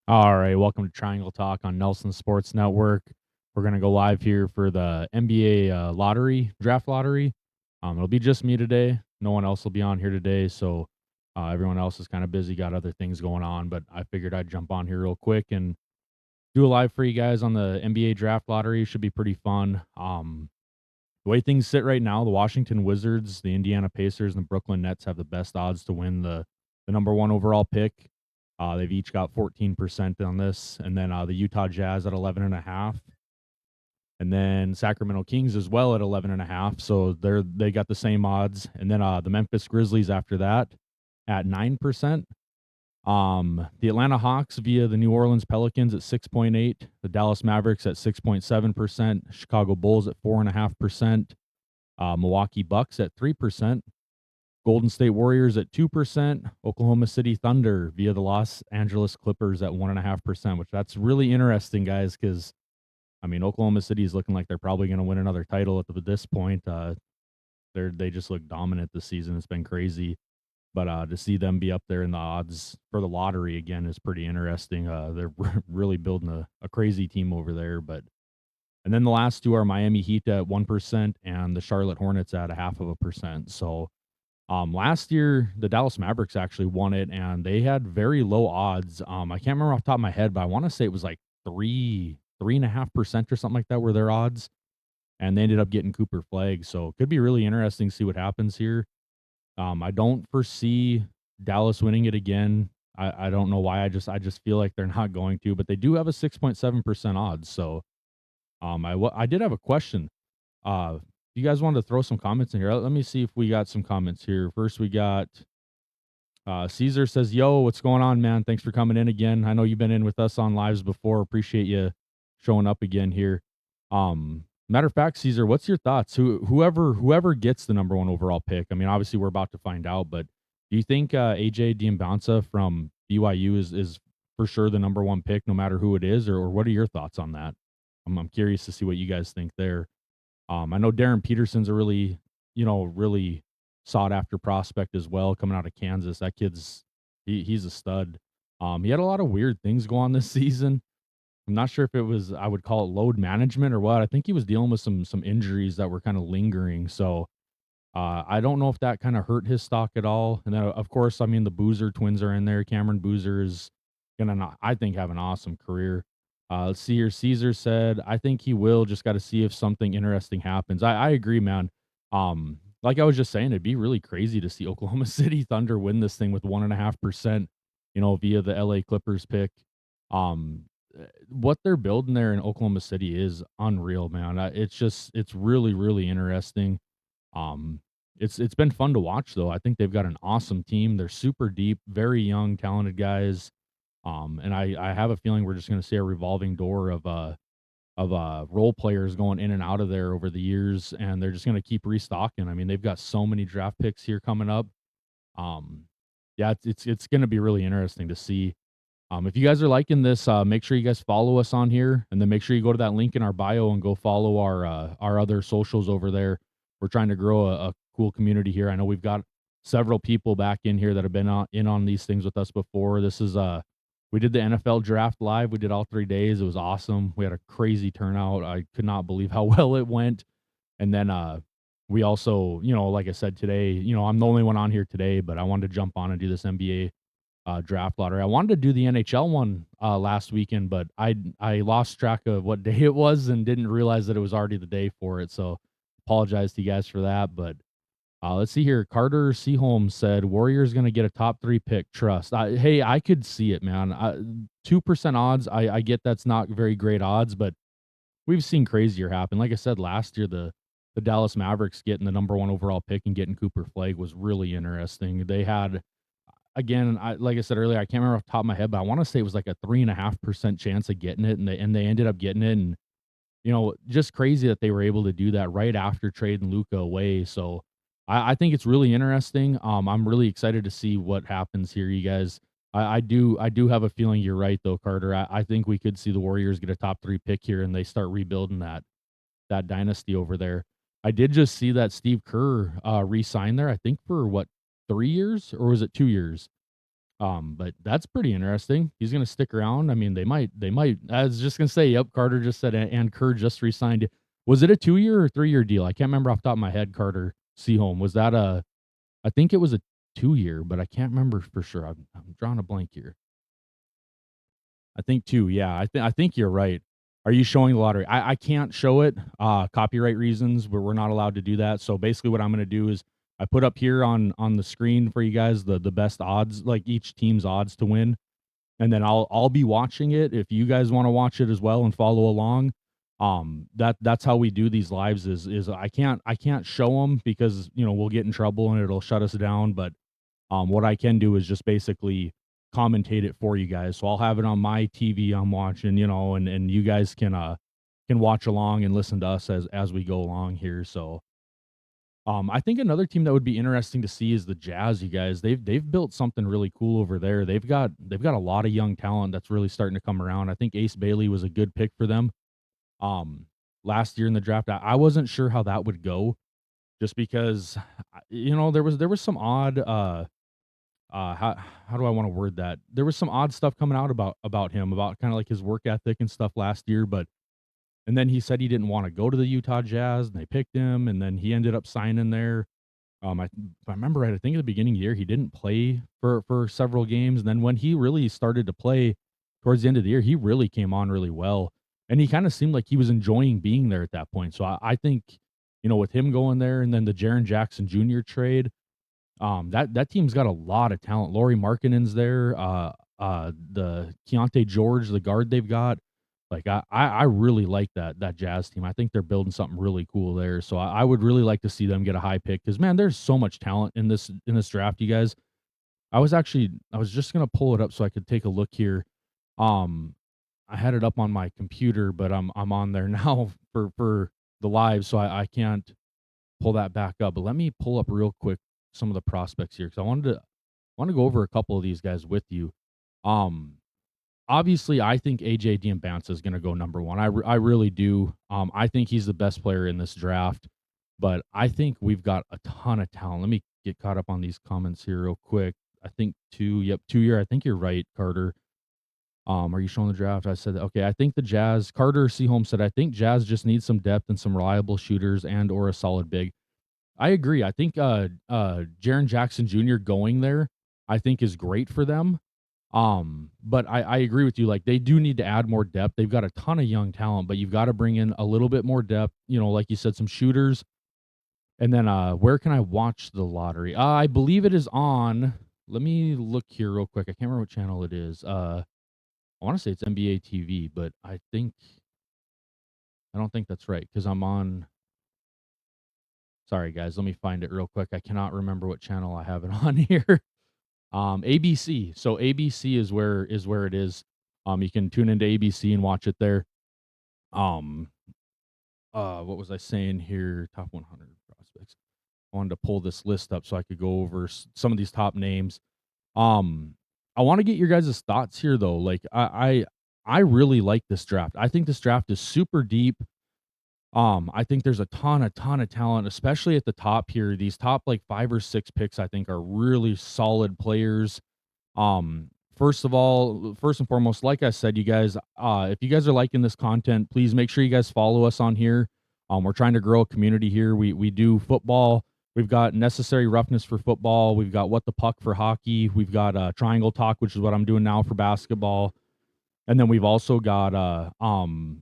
All right, welcome to Triangle Talk on Nelson Sports Network. We're gonna go live here for the NBA lottery draft lottery. It'll be just me today. No one else will be on here today, so everyone else is kind of busy, got other things going on. But I figured I'd jump on here real quick and do a live for you guys on the NBA draft lottery. Should be pretty fun. The way things sit right now, the Washington Wizards, the Indiana Pacers, and the Brooklyn Nets have the best odds to win the number one overall pick. They've each got 14% on this, and then the Utah Jazz at 11.5, and then Sacramento Kings as well at 11.5. So they got the same odds, and then the Memphis Grizzlies after that at 9%. The Atlanta Hawks via the New Orleans Pelicans at 6.8, the Dallas Mavericks at 6.7%, Chicago Bulls at 4.5%, Milwaukee Bucks at 3%, Golden State Warriors at 2%, Oklahoma City Thunder via the Los Angeles Clippers at 1.5%, which that's really interesting, guys, because I mean Oklahoma City is looking like they're probably going to win another title at this point. They just look dominant this season. It's been crazy. But to see them be up there in the odds for the lottery again is pretty interesting. They're really building a crazy team over there. But and then the last two are Miami Heat at 1% and the Charlotte Hornets at 0.5%. So last year the Dallas Mavericks actually won it, and they had very low odds. I can't remember off the top of my head, but I want to say it was like 3.5% or something like that were their odds, and they ended up getting Cooper Flagg. So it could be really interesting to see what happens here. I don't foresee Dallas winning it again. I don't know why. I just feel like they're not going to, but they do have a 6.7% odds. So I did have a question. You guys wanted to throw some comments in here. Let me see if we got some comments here. First, we got Caesar says, "Yo, what's going on, man? Thanks for coming in again. I know you've been in with us on lives before. Appreciate you showing up again here." Matter of fact, Caesar, what's your thoughts? Whoever gets the number one overall pick? I mean, obviously we're about to find out, but do you think AJ Dybantsa from BYU is for sure the number one pick, no matter who it is, or what are your thoughts on that? I'm curious to see what you guys think there. I know Darryn Peterson's a really sought after prospect as well, coming out of Kansas. That kid's he's a stud. He had a lot of weird things go on this season. I'm not sure if it was I would call it load management or what. I think he was dealing with some injuries that were kind of lingering. So I don't know if that kind of hurt his stock at all. And then of course, I mean the Boozer twins are in there. Cameron Boozer is gonna not, I think, have an awesome career. Let's see here. Caesar said, I think he will. Just got to see if something interesting happens. I agree, man. Like I was just saying, it'd be really crazy to see Oklahoma City Thunder win this thing with 1.5%, via the LA Clippers pick. Um, what they're building there in Oklahoma City is unreal, man. It's really, really interesting. Um, it's been fun to watch though. I think they've got an awesome team. They're super deep, very young, talented guys. And I have a feeling we're just going to see a revolving door of role players going in and out of there over the years, and they're just going to keep restocking. I mean, they've got so many draft picks here coming up. Um, yeah, it's going to be really interesting to see. If you guys are liking this, make sure you guys follow us on here, and then make sure you go to that link in our bio and go follow our other socials over there. We're trying to grow a cool community here. I know we've got several people back in here that have been in on these things with us before. This is we did the NFL draft live. We did all 3 days. It was awesome. We had a crazy turnout. I could not believe how well it went. And then we also, like I said today, I'm the only one on here today, but I wanted to jump on and do this NBA draft lottery. I wanted to do the NHL one last weekend, but I lost track of what day it was and didn't realize that it was already the day for it. So apologize to you guys for that. But let's see here. Carter Seaholm said Warriors going to get a top 3 pick. Trust. Hey, I could see it, man. 2% odds. I get that's not very great odds, but we've seen crazier happen. Like I said last year, the Dallas Mavericks getting the number one overall pick and getting Cooper Flagg was really interesting. They had again, like I said earlier, I can't remember off the top of my head, but I want to say it was like a 3.5% chance of getting it, and they ended up getting it, and just crazy that they were able to do that right after trading Luca away. So I think it's really interesting. I'm really excited to see what happens here, you guys. I do have a feeling you're right though, Carter. I think we could see the Warriors get a top 3 pick here, and they start rebuilding that dynasty over there. I did just see that Steve Kerr re-signed there. I think for what 3 years or was it 2 years? But that's pretty interesting. He's gonna stick around. I mean, they might. I was just gonna say, yep. Carter just said, and Kerr just re-signed. Was it a 2-year or 3-year deal? I can't remember off the top of my head. Carter Seaholm, was that a? I think it was a 2-year, but I can't remember for sure. I'm drawing a blank here. I think 2. Yeah, I think you're right. Are you showing the lottery? I can't show it. Copyright reasons, where we're not allowed to do that. So basically, what I'm gonna do is I put up here on the screen for you guys the best odds, like each team's odds to win, and then I'll be watching it if you guys want to watch it as well and follow along. That's how we do these lives. Is I can't show them because we'll get in trouble and it'll shut us down. But what I can do is just basically commentate it for you guys. So I'll have it on my TV I'm watching, and you guys can watch along and listen to us as we go along here. So I think another team that would be interesting to see is the Jazz, you guys. They've built something really cool over there. They've got a lot of young talent that's really starting to come around. I think Ace Bailey was a good pick for them. Um Last year in the draft. I wasn't sure how that would go just because there was some odd how do I want to word that? There was some odd stuff coming out about him, about kind of like his work ethic and stuff last year, but and then he said he didn't want to go to the Utah Jazz, and they picked him, and then he ended up signing there. If I remember right, I think at the beginning of the year he didn't play for several games, and then when he really started to play towards the end of the year, he really came on really well, and he kind of seemed like he was enjoying being there at that point. So I think with him going there, and then the Jaren Jackson Jr. trade, that team's got a lot of talent. Lauri Markkanen's there. The Keontae George, the guard they've got. Like I really like that Jazz team. I think they're building something really cool there. So I would really like to see them get a high pick because man, there's so much talent in this draft, you guys. I was just gonna pull it up so I could take a look here. Um, I had it up on my computer, but I'm on there now for the live, so I can't pull that back up. But let me pull up real quick some of the prospects here because I want to go over a couple of these guys with you. Um, Obviously, I think AJ Dybantsa is going to go number one. I really do. I think he's the best player in this draft, but I think we've got a ton of talent. Let me get caught up on these comments here real quick. I think 2. Yep, 2-year. I think you're right, Carter. Are you showing the draft? I said, okay, I think the Jazz, Carter Seaholm said, I think Jazz just needs some depth and some reliable shooters and or a solid big. I agree. I think Jaren Jackson Jr. going there, I think is great for them. But I agree with you. Like they do need to add more depth. They've got a ton of young talent, but you've got to bring in a little bit more depth. Like you said, some shooters. And then where can I watch the lottery? I believe it is on. Let me look here real quick. I can't remember what channel it is. I want to say it's NBA TV, but I don't think that's right because I'm on. Sorry guys, let me find it real quick. I cannot remember what channel I have it on here. ABC. So ABC is where it is. You can tune into ABC and watch it there. Um, what was I saying here? Top 100 prospects. I wanted to pull this list up so I could go over some of these top names. Um, I want to get your guys' thoughts here though. Like I really like this draft. I think this draft is super deep. I think there's a ton of talent, especially at the top here. These top like 5 or 6 picks, I think, are really solid players. First of all, first and foremost, like I said, you guys, if you guys are liking this content, please make sure you guys follow us on here. We're trying to grow a community here. We do football. We've got necessary roughness for football. We've got what the puck for hockey. We've got triangle talk, which is what I'm doing now for basketball. And then we've also got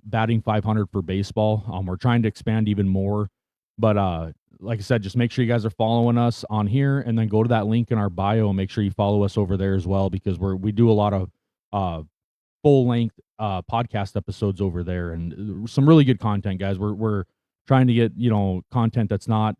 batting 500 for baseball. We're trying to expand even more. But like I said, just make sure you guys are following us on here and then go to that link in our bio and make sure you follow us over there as well because we do a lot of full length podcast episodes over there and some really good content, guys. We're trying to get, content that's not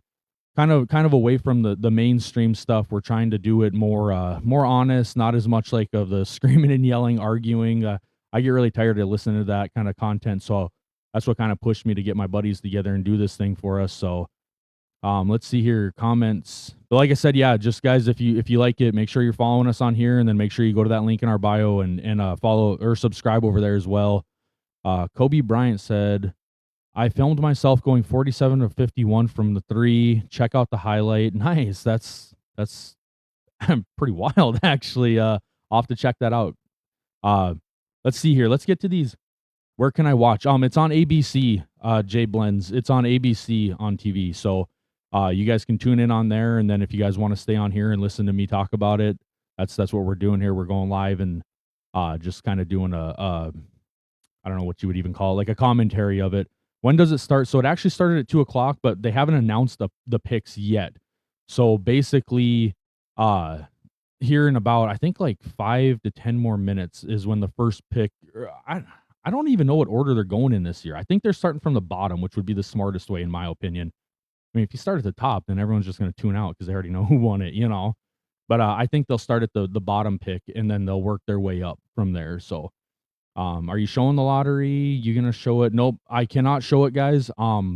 kind of away from the mainstream stuff. We're trying to do it more honest, not as much like of the screaming and yelling, arguing. I get really tired of listening to that kind of content. So that's what kind of pushed me to get my buddies together and do this thing for us. So let's see here, comments. But like I said, yeah, just guys, if you like it, make sure you're following us on here and then make sure you go to that link in our bio and follow or subscribe over there as well. Kobe Bryant said, I filmed myself going 47 of 51 from the 3. Check out the highlight. Nice. That's pretty wild actually. I'll have to check that out. Uh, let's see here. Let's get to these. Where can I watch? It's on ABC, J Blends. It's on ABC on TV. So you guys can tune in on there. And then if you guys want to stay on here and listen to me talk about it, that's what we're doing here. We're going live and just kind of doing I don't know what you would even call it, like a commentary of it. When does it start? So it actually started at 2:00, but they haven't announced the picks yet. So basically, here in about I think like 5 to 10 more minutes is when the first pick. I don't even know what order they're going in this year. I think they're starting from the bottom, which would be the smartest way in my opinion. I mean, if you start at the top, then everyone's just going to tune out because they already know who won it, you know. But I think they'll start at the bottom pick and then they'll work their way up from there. So, are you showing the lottery? You gonna show it? Nope, I cannot show it, guys.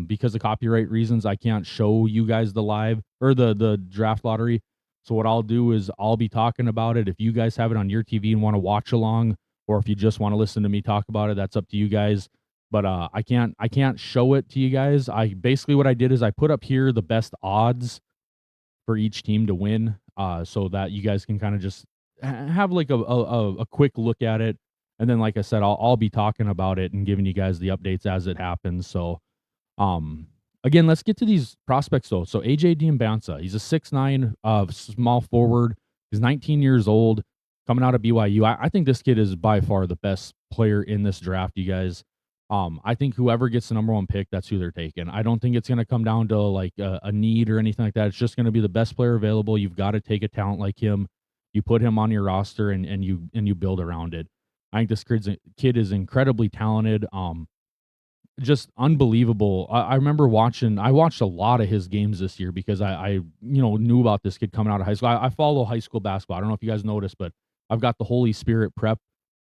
Because of copyright reasons, I can't show you guys the live or the draft lottery. So what I'll do is I'll be talking about it. If you guys have it on your TV and want to watch along, or if you just want to listen to me talk about it, that's up to you guys. But I can't show it to you guys. I basically what I did is I put up here the best odds for each team to win, so that you guys can kind of just have like a quick look at it. And then, like I said, I'll be talking about it and giving you guys the updates as it happens. So, again, let's get to these prospects though. So AJ Dybantsa, he's a 6'9", small forward. He's 19 years old, coming out of BYU. I think this kid is by far the best player in this draft, you guys. I think whoever gets the number 1 pick, that's who they're taking. I don't think it's going to come down to like a need or anything like that. It's just going to be the best player available. You've got to take a talent like him. You put him on your roster and you build around it. I think this kid is incredibly talented. Just unbelievable. I remember I watched a lot of his games this year because I knew about this kid coming out of high school. I follow high school basketball. I don't know if you guys noticed, but I've got the Holy Spirit prep.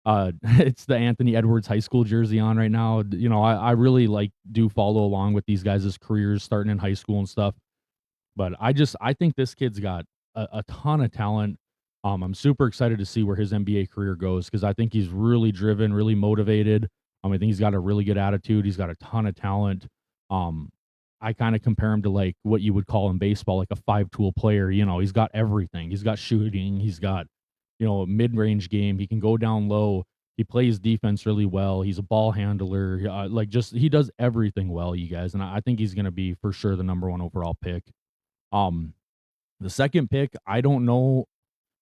It's the Anthony Edwards high school jersey on right now. I really do follow along with these guys' careers starting in high school and stuff. But I think this kid's got a ton of talent. I'm super excited to see where his NBA career goes because I think he's really driven, really motivated. I think he's got a really good attitude. He's got a ton of talent. I kind of compare him to like what you would call in baseball, like a 5-tool player. He's got everything. He's got shooting. He's got, a mid-range game. He can go down low. He plays defense really well. He's a ball handler. He does everything well, you guys. And I think he's going to be for sure the number 1 overall pick. The second pick, I don't know.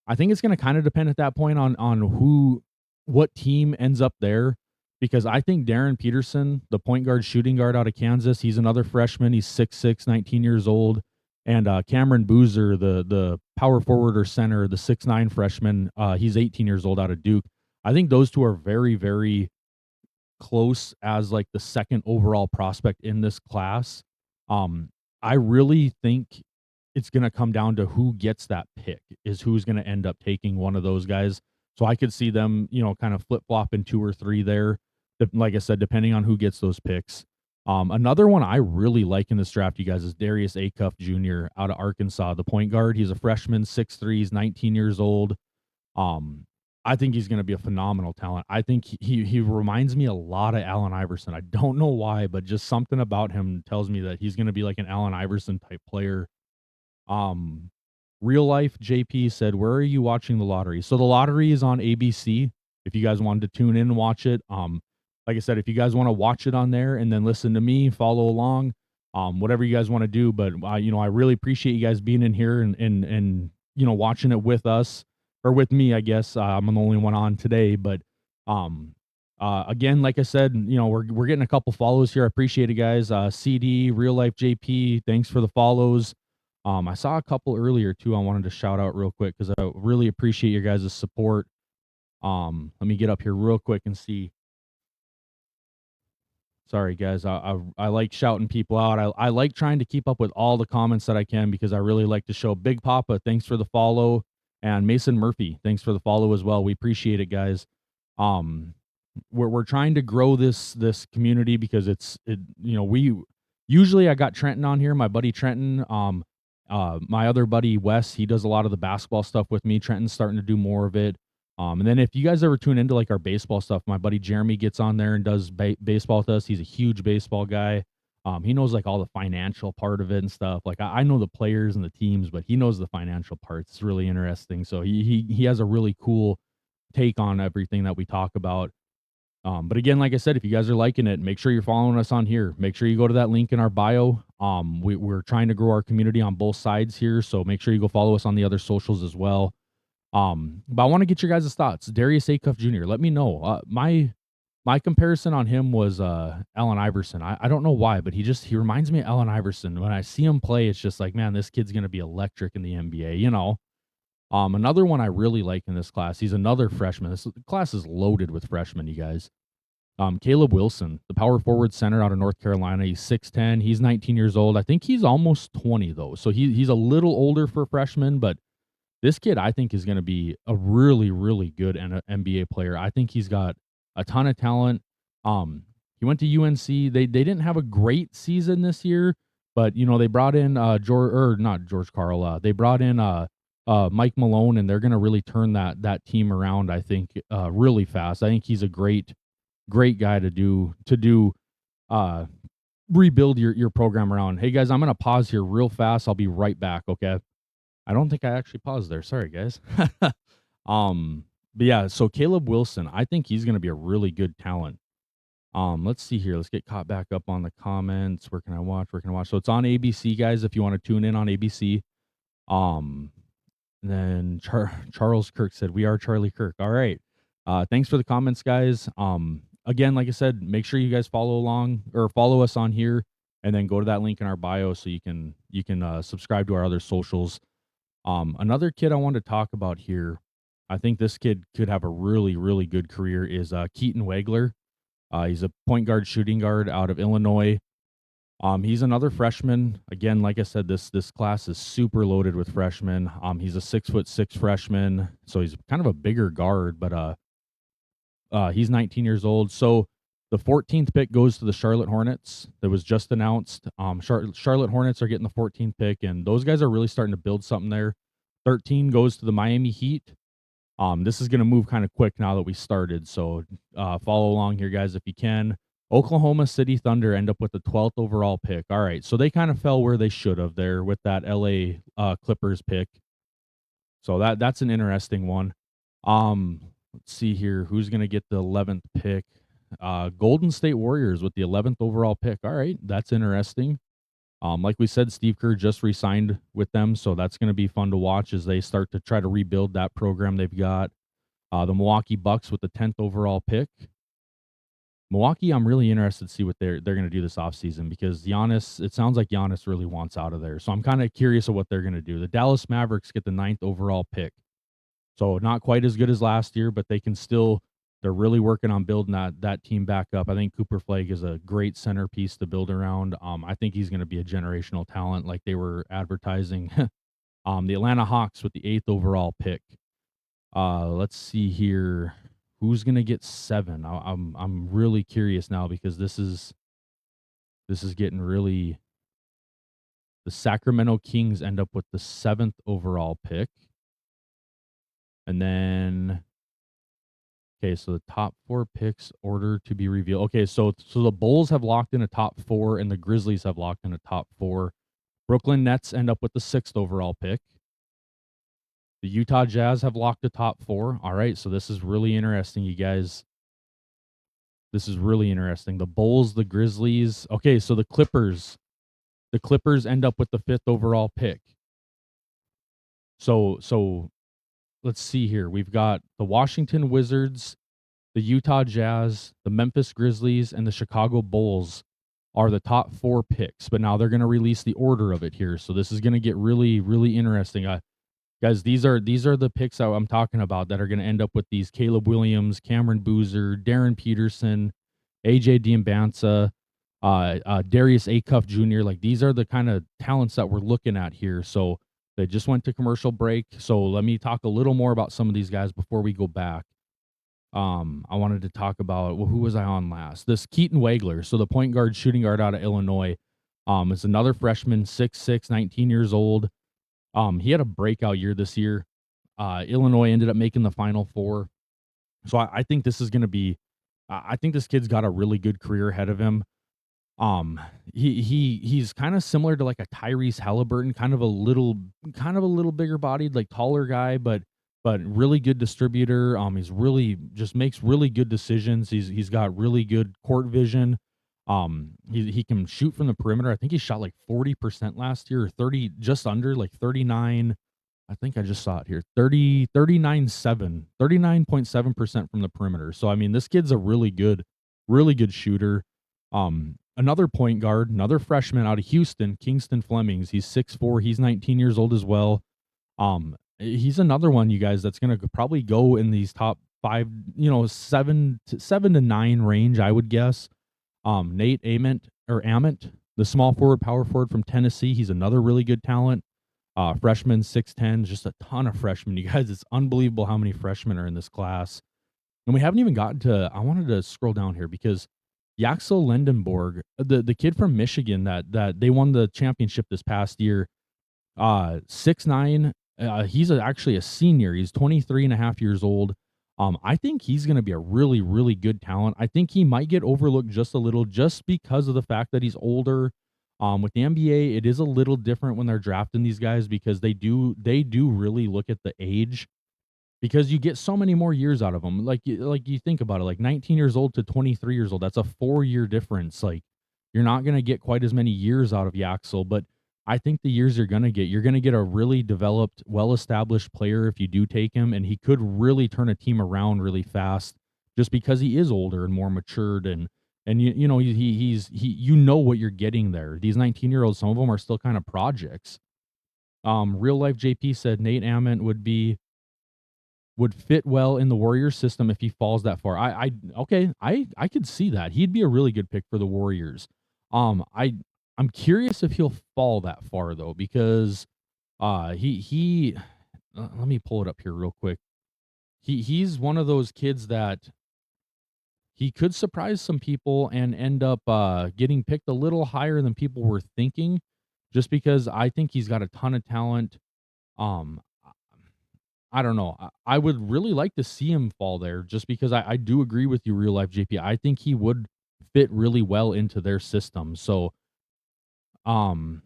I think it's going to kind of depend at that point on what team ends up there, because I think Darryn Peterson, the point guard, shooting guard out of Kansas, he's another freshman. He's 6'6", 19 years old. And Cameron Boozer, the power forward or center, the 6'9" freshman, he's 18 years old out of Duke. I think those two are very, very close as like the second overall prospect in this class. I really think it's going to come down to who gets that pick is who's going to end up taking one of those guys. So I could see them, kind of flip-flop in 2 or 3 there. Like I said, depending on who gets those picks. Another one I really like in this draft, you guys, is Darius Acuff Jr. out of Arkansas, the point guard. He's a freshman, 6'3", he's 19 years old. I think he's going to be a phenomenal talent. I think he reminds me a lot of Allen Iverson. I don't know why, but just something about him tells me that he's going to be like an Allen Iverson type player. Real life JP said, where are you watching the lottery? So the lottery is on ABC. If you guys wanted to tune in and watch it, like I said, if you guys want to watch it on there and then listen to me, follow along, whatever you guys want to do. But I really appreciate you guys being in here and watching it with us or with me. I guess I'm the only one on today, but again, like I said, we're getting a couple follows here. I appreciate it, guys. CD, Real Life JP, thanks for the follows. I saw a couple earlier too. I wanted to shout out real quick because I really appreciate your guys' support. Let me get up here real quick and see. Sorry, guys. I like shouting people out. I like trying to keep up with all the comments that I can because I really like to show. Big Papa, thanks for the follow, and Mason Murphy, thanks for the follow as well. We appreciate it, guys. We're trying to grow this community because we usually I got Trenton on here, my buddy Trenton. My other buddy Wes, he does a lot of the basketball stuff with me. Trenton's starting to do more of it. And then if you guys ever tune into like our baseball stuff, my buddy Jeremy gets on there and does baseball with us. He's a huge baseball guy. He knows like all the financial part of it and stuff. Like I know the players and the teams, but he knows the financial parts. It's really interesting. So he has a really cool take on everything that we talk about. But again, like I said, if you guys are liking it, make sure you're following us on here. Make sure you go to that link in our bio. We're trying to grow our community on both sides here, so make sure you go follow us on the other socials as well. But I want to get your guys' thoughts. Darius Acuff Jr. Let me know. My comparison on him was Allen Iverson. I don't know why, but he reminds me of Allen Iverson. When I see him play, it's just like, man, this kid's gonna be electric in the NBA. Another one I really like in this class. He's another freshman. This class is loaded with freshmen, you guys. Caleb Wilson, the power forward center out of North Carolina. He's 6'10". He's 19 years old. I think he's almost 20 though, so he's a little older for a freshman. But this kid, I think, is going to be a really, really good NBA player. I think he's got a ton of talent. He went to UNC. They didn't have a great season this year, but they brought in not George Karl. They brought in Mike Malone, and they're going to really turn that team around. I think really fast. I think he's a great guy to rebuild your program around. Hey guys, I'm going to pause here real fast. I'll be right back. Okay. I don't think I actually paused there. Sorry guys. But yeah, so Caleb Wilson, I think he's going to be a really good talent. Let's see here. Let's get caught back up on the comments. Where can I watch? So it's on ABC, guys, if you want to tune in on ABC. And then Charles Kirk said, "We are Charlie Kirk." All right. Thanks for the comments, guys. Again, like I said, make sure you guys follow us on here, and then go to that link in our bio so you can subscribe to our other socials. Another kid I wanted to talk about here, I think this kid could have a really, really good career, is Keaton Wagler. He's a point guard, shooting guard out of Illinois. He's another freshman. Again, like I said, this class is super loaded with freshmen. He's a 6'6" freshman, so he's kind of a bigger guard, but he's 19 years old. So the 14th pick goes to the Charlotte Hornets. That was just announced. Charlotte Hornets are getting the 14th pick, and those guys are really starting to build something there. 13 goes to the Miami Heat. This is going to move kind of quick now that we started, so follow along here, guys, if you can. Oklahoma City Thunder end up with the 12th overall pick. All right, so they kind of fell where they should have there with that LA Clippers pick. So that's an interesting one. Let's see here. Who's going to get the 11th pick? Golden State Warriors with the 11th overall pick. All right, that's interesting. Like we said, Steve Kerr just re-signed with them, so that's going to be fun to watch as they start to try to rebuild that program they've got. The Milwaukee Bucks with the 10th overall pick. Milwaukee, I'm really interested to see what they're going to do this offseason, because it sounds like Giannis really wants out of there. So I'm kind of curious of what they're going to do. The Dallas Mavericks get the 9th overall pick. So not quite as good as last year, but they're really working on building that team back up. I think Cooper Flagg is a great centerpiece to build around. I think he's going to be a generational talent like they were advertising. The Atlanta Hawks with the 8th overall pick. Let's see here. Who's going to get 7? I'm really curious now, because this is getting really. The Sacramento Kings end up with the 7th overall pick. And then, okay, so the top 4 picks order to be revealed. Okay, so the Bulls have locked in a top 4, and the Grizzlies have locked in a top 4. Brooklyn Nets end up with the 6th overall pick. The Utah Jazz have locked the top 4. All right, so this is really interesting, you guys. This is really interesting. The Bulls, the Grizzlies. Okay, so the Clippers end up with the 5th overall pick. So let's see here. We've got the Washington Wizards, the Utah Jazz, the Memphis Grizzlies, and the Chicago Bulls are the top 4 picks. But now they're going to release the order of it here. So this is going to get really, really interesting. Guys, these are the picks I'm talking about that are going to end up with these Caleb Williams, Cameron Boozer, Darryn Peterson, AJ Dybantsa, Darius Acuff Jr. Like, these are the kind of talents that we're looking at here. So they just went to commercial break. So let me talk a little more about some of these guys before we go back. I wanted to talk about, who was I on last? This Keaton Wagler. So the point guard, shooting guard out of Illinois. Is another freshman, 6'6", 19 years old. He had a breakout year this year. Illinois ended up making the Final Four. So I think this is going to be, I think this kid's got a really good career ahead of him. Um, he's kind of similar to like a Tyrese Halliburton, kind of a little bigger bodied, like taller guy, but really good distributor. He's really just makes really good decisions. He's got really good court vision. He can shoot from the perimeter. I think he shot like 40% last year, or 30, just under like 39. I think I just saw it here. 39.7% from the perimeter. So I mean, this kid's a really good shooter. Another point guard, another freshman out of Houston, Kingston Flemings. He's 6'4", he's 19 years old as well. He's another one, you guys, that's gonna probably go in these top 5, 7 to 9 range, I would guess. Nate Ament, the small forward, power forward from Tennessee. He's another really good talent. Freshman, 6'10", just a ton of freshmen. You guys, it's unbelievable how many freshmen are in this class. And we haven't even gotten to, I wanted to scroll down here because Yaxel Lendenborg, the kid from Michigan that they won the championship this past year, 6'9", he's actually a senior. He's 23 and a half years old. I think he's going to be a really, really good talent. I think he might get overlooked just a little just because of the fact that he's older. With the NBA, it is a little different when they're drafting these guys because they do really look at the age because you get so many more years out of them. Like you think about it, like 19 years old to 23 years old, that's a 4-year difference. Like you're not going to get quite as many years out of Yaxel, but I think the years you're going to get a really developed, well-established player if you do take him, and he could really turn a team around really fast just because he is older and more matured and you know what you're getting there. These 19-year-olds, some of them are still kind of projects. Real life JP said Nate Ament would fit well in the Warriors system if he falls that far. I could see that. He'd be a really good pick for the Warriors. I'm curious if he'll fall that far though, because he let me pull it up here real quick. He's one of those kids that he could surprise some people and end up getting picked a little higher than people were thinking, just because I think he's got a ton of talent. Um, I don't know. I would really like to see him fall there just because I do agree with you, real life JP. I think he would fit really well into their system. So, um,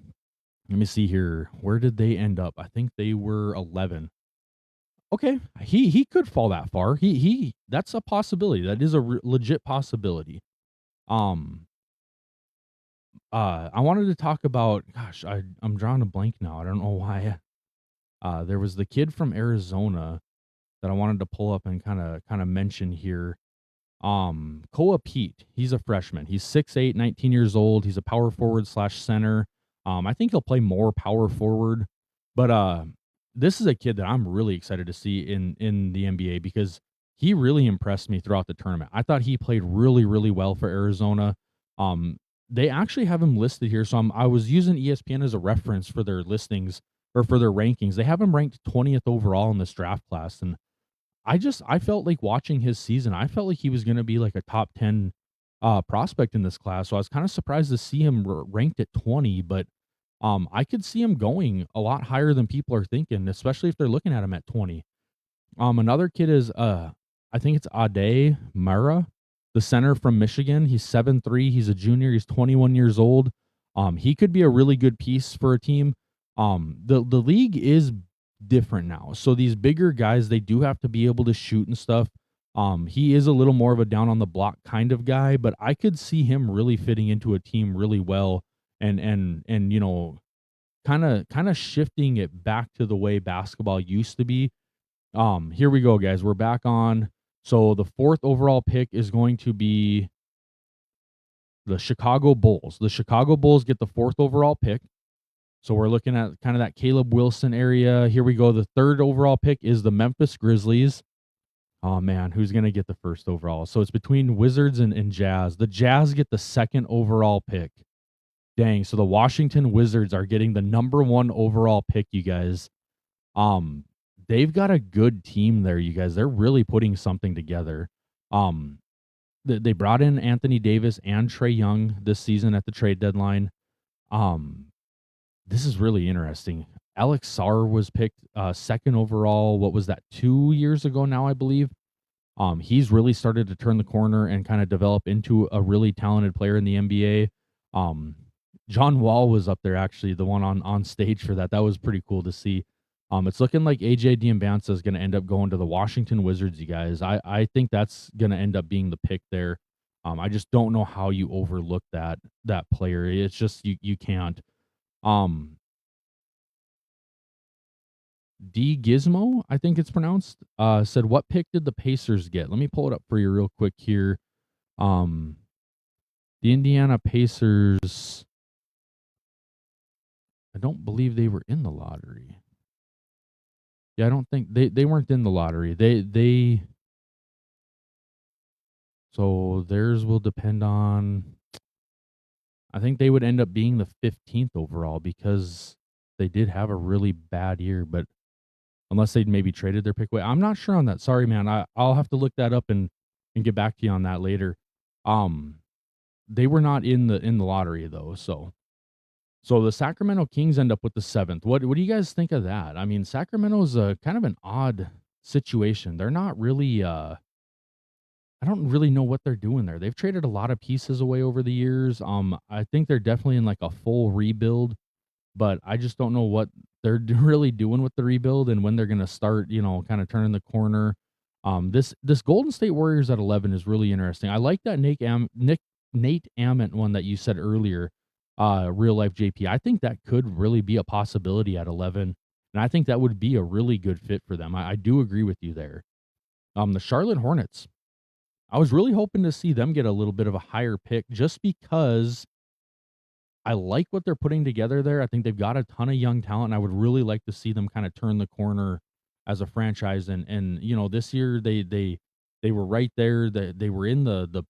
let me see here. Where did they end up? I think they were 11. Okay, he could fall that far. He that's a possibility. That is a legit possibility. Um, I wanted to talk about. Gosh, I'm drawing a blank now. I don't know why. There was the kid from Arizona that I wanted to pull up and kind of mention here. Koa Pete, he's a freshman. He's 6'8", 19 years old. He's a power forward slash center. I think he'll play more power forward, but this is a kid that I'm really excited to see in the NBA because he really impressed me throughout the tournament. I thought he played really, really well for Arizona. They actually have him listed here, so I was using ESPN as a reference for their listings or for their rankings. They have him ranked 20th overall in this draft class, and I felt like watching his season, I felt like he was going to be like a top 10 prospect in this class. So I was kind of surprised to see him ranked at 20, but I could see him going a lot higher than people are thinking, especially if they're looking at him at 20. Another kid is I think it's Ade Mara, the center from Michigan. He's 7'3", he's a junior, he's 21 years old. He could be a really good piece for a team. The league is different now. So these bigger guys, they do have to be able to shoot and stuff. He is a little more of a down on the block kind of guy, but I could see him really fitting into a team really well and kind of shifting it back to the way basketball used to be. Here we go, guys. We're back on. So the 4th overall pick is going to be the Chicago Bulls. The Chicago Bulls get the 4th overall pick. So we're looking at kind of that Caleb Wilson area. Here we go. The 3rd overall pick is the Memphis Grizzlies. Oh, man, who's going to get the 1st overall? So it's between Wizards and Jazz. The Jazz get the 2nd overall pick. Dang, so the Washington Wizards are getting the number 1 overall pick, you guys. They've got a good team there, you guys. They're really putting something together. They brought in Anthony Davis and Trae Young this season at the trade deadline. This is really interesting. Alex Sarr was picked 2nd overall. What was that, 2 years ago now, I believe? He's really started to turn the corner and kind of develop into a really talented player in the NBA. John Wall was up there actually, the one on stage for that. That was pretty cool to see. It's looking like AJ Dybantsa is going to end up going to the Washington Wizards, you guys. I think that's going to end up being the pick there. I just don't know how you overlook that player. It's just you can't. Um, D Gizmo, I think it's pronounced, said, what pick did the Pacers get? Let me pull it up for you real quick here. The Indiana Pacers, I don't believe they were in the lottery. Yeah, I don't think they weren't in the lottery. So theirs will depend on, I think they would end up being the 15th overall because they did have a really bad year, but unless they'd maybe traded their pick away. I'm not sure on that. Sorry, man. I'll have to look that up and get back to you on that later. They were not in the lottery though, so the Sacramento Kings end up with the 7th. What do you guys think of that? I mean, Sacramento's a kind of an odd situation. They're not really I don't really know what they're doing there. They've traded a lot of pieces away over the years. I think they're definitely in like a full rebuild, but I just don't know what they're really doing with the rebuild and when they're going to start, kind of turning the corner. This Golden State Warriors at 11 is really interesting. I like that Nate Ament one that you said earlier, real life JP. I think that could really be a possibility at 11, and I think that would be a really good fit for them. I do agree with you there. The Charlotte Hornets, I was really hoping to see them get a little bit of a higher pick just because I like what they're putting together there. I think they've got a ton of young talent, and I would really like to see them kind of turn the corner as a franchise. And this year they were right there. They were in the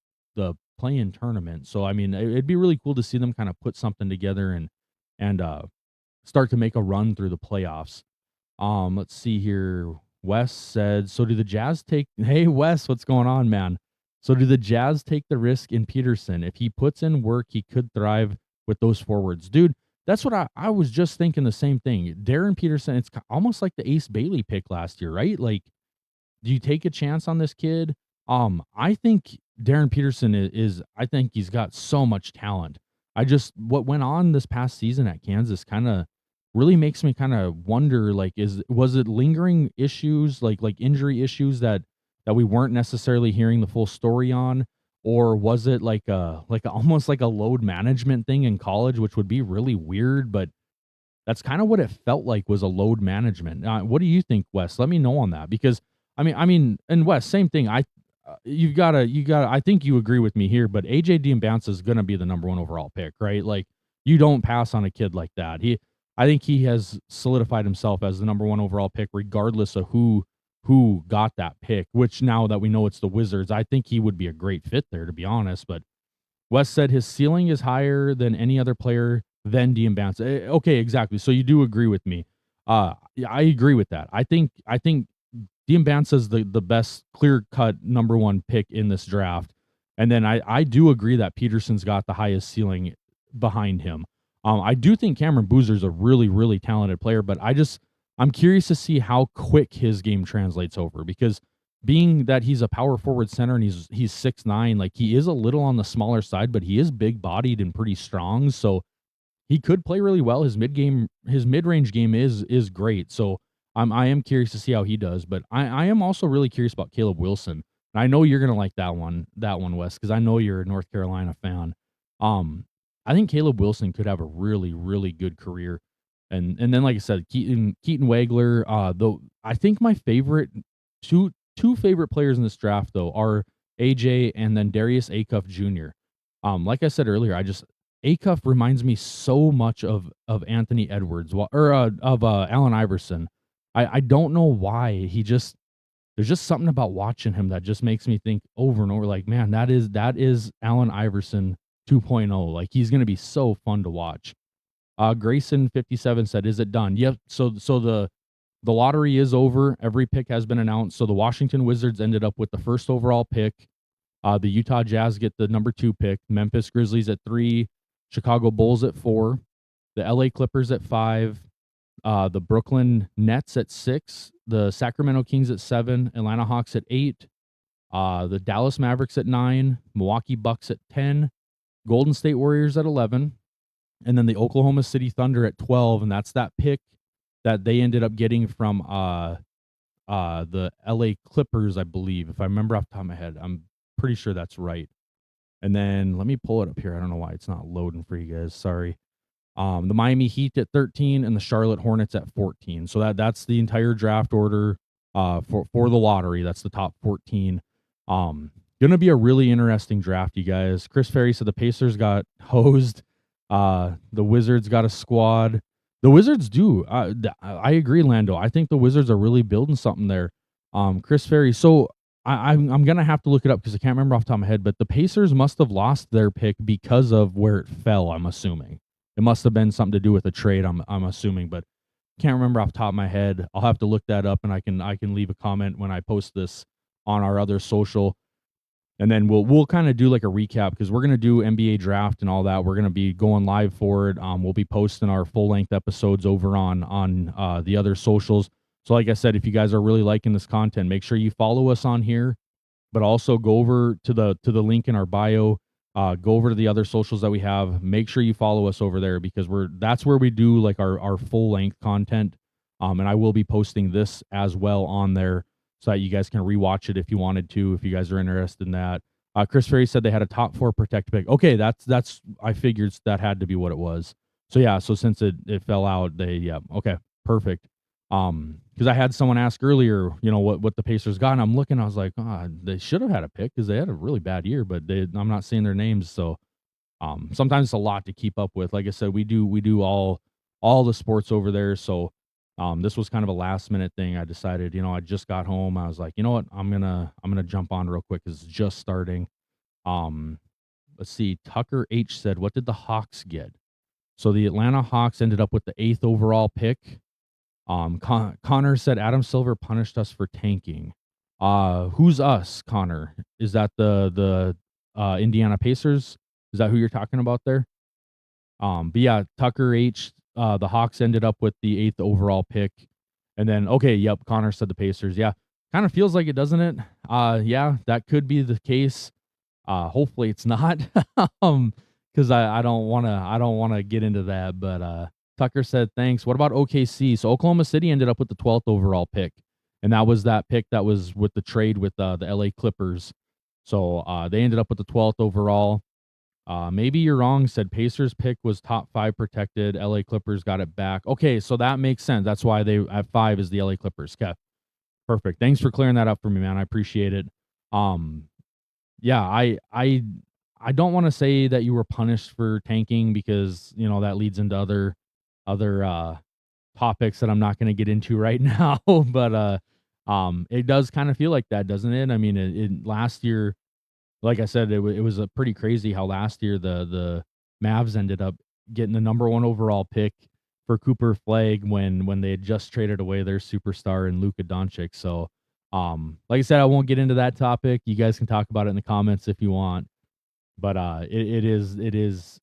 play-in tournament. So I mean, it'd be really cool to see them kind of put something together and start to make a run through the playoffs. Let's see here. Wes said, so do the Jazz take, hey Wes, what's going on, man? So do the Jazz take the risk in Peterson? If he puts in work, he could thrive with those forwards. Dude, that's what I was just thinking the same thing. Darryn Peterson, it's almost like the Ace Bailey pick last year, right? Like, do you take a chance on this kid? I think Darryn Peterson is I think he's got so much talent. What went on this past season at Kansas kind of really makes me kind of wonder, like, was it lingering issues, like injury issues that we weren't necessarily hearing the full story on, or was it like almost like a load management thing in college, which would be really weird, but that's kind of what it felt like, was a load management. What do you think, Wes? Let me know on that, because and Wes, same thing. You gotta. I think you agree with me here, but AJ Dybantsa is gonna be the number 1 overall pick, right? Like, you don't pass on a kid like that. I think he has solidified himself as the number 1 overall pick, regardless of who got that pick. Which, now that we know it's the Wizards, I think he would be a great fit there, to be honest. But Wes said his ceiling is higher than any other player than Dybantsa. Okay, exactly. So you do agree with me. Yeah, I agree with that. I think Dybantsa is the best clear-cut number 1 pick in this draft. And then I do agree that Peterson's got the highest ceiling behind him. I do think Cameron Boozer's a really, really talented player, but I'm curious to see how quick his game translates over, because being that he's a power forward center and he's 6'9", like, he is a little on the smaller side, but he is big-bodied and pretty strong, so he could play really well. His mid-range game is great. So I am curious to see how he does, but I am also really curious about Caleb Wilson. And I know you're gonna like that one, Wes, because I know you're a North Carolina fan. I think Caleb Wilson could have a really, really good career. And then, like I said, Keaton Wagler. Though I think my favorite two favorite players in this draft though are AJ and then Darius Acuff Jr. Like I said earlier, Acuff reminds me so much of Anthony Edwards, or of Allen Iverson. I don't know why. There's just something about watching him that just makes me think over and over, like, man, that is Allen Iverson 2.0. Like, he's going to be so fun to watch. Grayson 57 said, is it done? Yep. So the lottery is over. Every pick has been announced. So the Washington Wizards ended up with the 1st overall pick. The Utah Jazz get the number 2 pick. Memphis Grizzlies at 3. Chicago Bulls at 4. The LA Clippers at 5. The Brooklyn Nets at 6. The Sacramento Kings at 7. Atlanta Hawks at 8. The Dallas Mavericks at 9. Milwaukee Bucks at 10. Golden State Warriors at 11, and then the Oklahoma City Thunder at 12, and that's that pick that they ended up getting from the LA Clippers, I believe, if I remember off the top of my head. I'm pretty sure that's right. And then let me pull it up here. I don't know why it's not loading for you guys. Sorry. The Miami Heat at 13 and the Charlotte Hornets at 14. So that's the entire draft order for the lottery. That's the top 14. Gonna be a really interesting draft, you guys. Chris Ferry said the Pacers got hosed. The Wizards got a squad. The Wizards do. I agree, Lando. I think the Wizards are really building something there. Chris Ferry. So I'm gonna have to look it up because I can't remember off the top of my head. But the Pacers must have lost their pick because of where it fell. I'm assuming it must have been something to do with a trade. I'm assuming, but can't remember off the top of my head. I'll have to look that up, and I can leave a comment when I post this on our other social. And then we'll kind of do like a recap because we're gonna do NBA draft and all that. We're gonna be going live for it. We'll be posting our full length episodes over on the other socials. So like I said, if you guys are really liking this content, make sure you follow us on here, but also go over to the link in our bio. Go over to the other socials that we have. Make sure you follow us over there because that's where we do like our full length content. And I will be posting this as well on there, so that you guys can rewatch it if you wanted to, if you guys are interested in that. Chris Ferry said they had a top 4 protect pick. Okay, that's I figured that had to be what it was. So yeah, so since it fell out, okay, perfect. Because I had someone ask earlier, what the Pacers got, and I'm looking, I was like, they should have had a pick because they had a really bad year, but I'm not seeing their names, so sometimes it's a lot to keep up with. Like I said, we do all the sports over there, so this was kind of a last minute thing. I decided, I just got home. I was like, you know what? I'm gonna jump on real quick because it's just starting. Let's see. Tucker H said, what did the Hawks get? So the Atlanta Hawks ended up with the 8th overall pick. Connor said Adam Silver punished us for tanking. Who's us, Connor? Is that the Indiana Pacers? Is that who you're talking about there? But yeah, Tucker H, the Hawks ended up with the 8th overall pick. And then, okay, yep, Connor said the Pacers. Yeah, kind of feels like it, doesn't it? Yeah, that could be the case. Hopefully it's not. Because I don't wanna get into that. But Tucker said thanks. What about OKC? So Oklahoma City ended up with the 12th overall pick. And that was that pick that was with the trade with the LA Clippers. So they ended up with the 12th overall. Maybe you're wrong, said Pacers pick was top 5 protected. LA Clippers got it back. Okay, so that makes sense. That's why they at 5 is the LA Clippers. Okay, perfect. Thanks for clearing that up for me, man. I appreciate it. Yeah, I don't want to say that you were punished for tanking because that leads into other topics that I'm not going to get into right now. But it does kind of feel like that, doesn't it? I mean, it last year, like I said, it was a pretty crazy how last year the Mavs ended up getting the number 1 overall pick for Cooper Flagg when they had just traded away their superstar in Luka Doncic. So, like I said, I won't get into that topic. You guys can talk about it in the comments if you want. But it is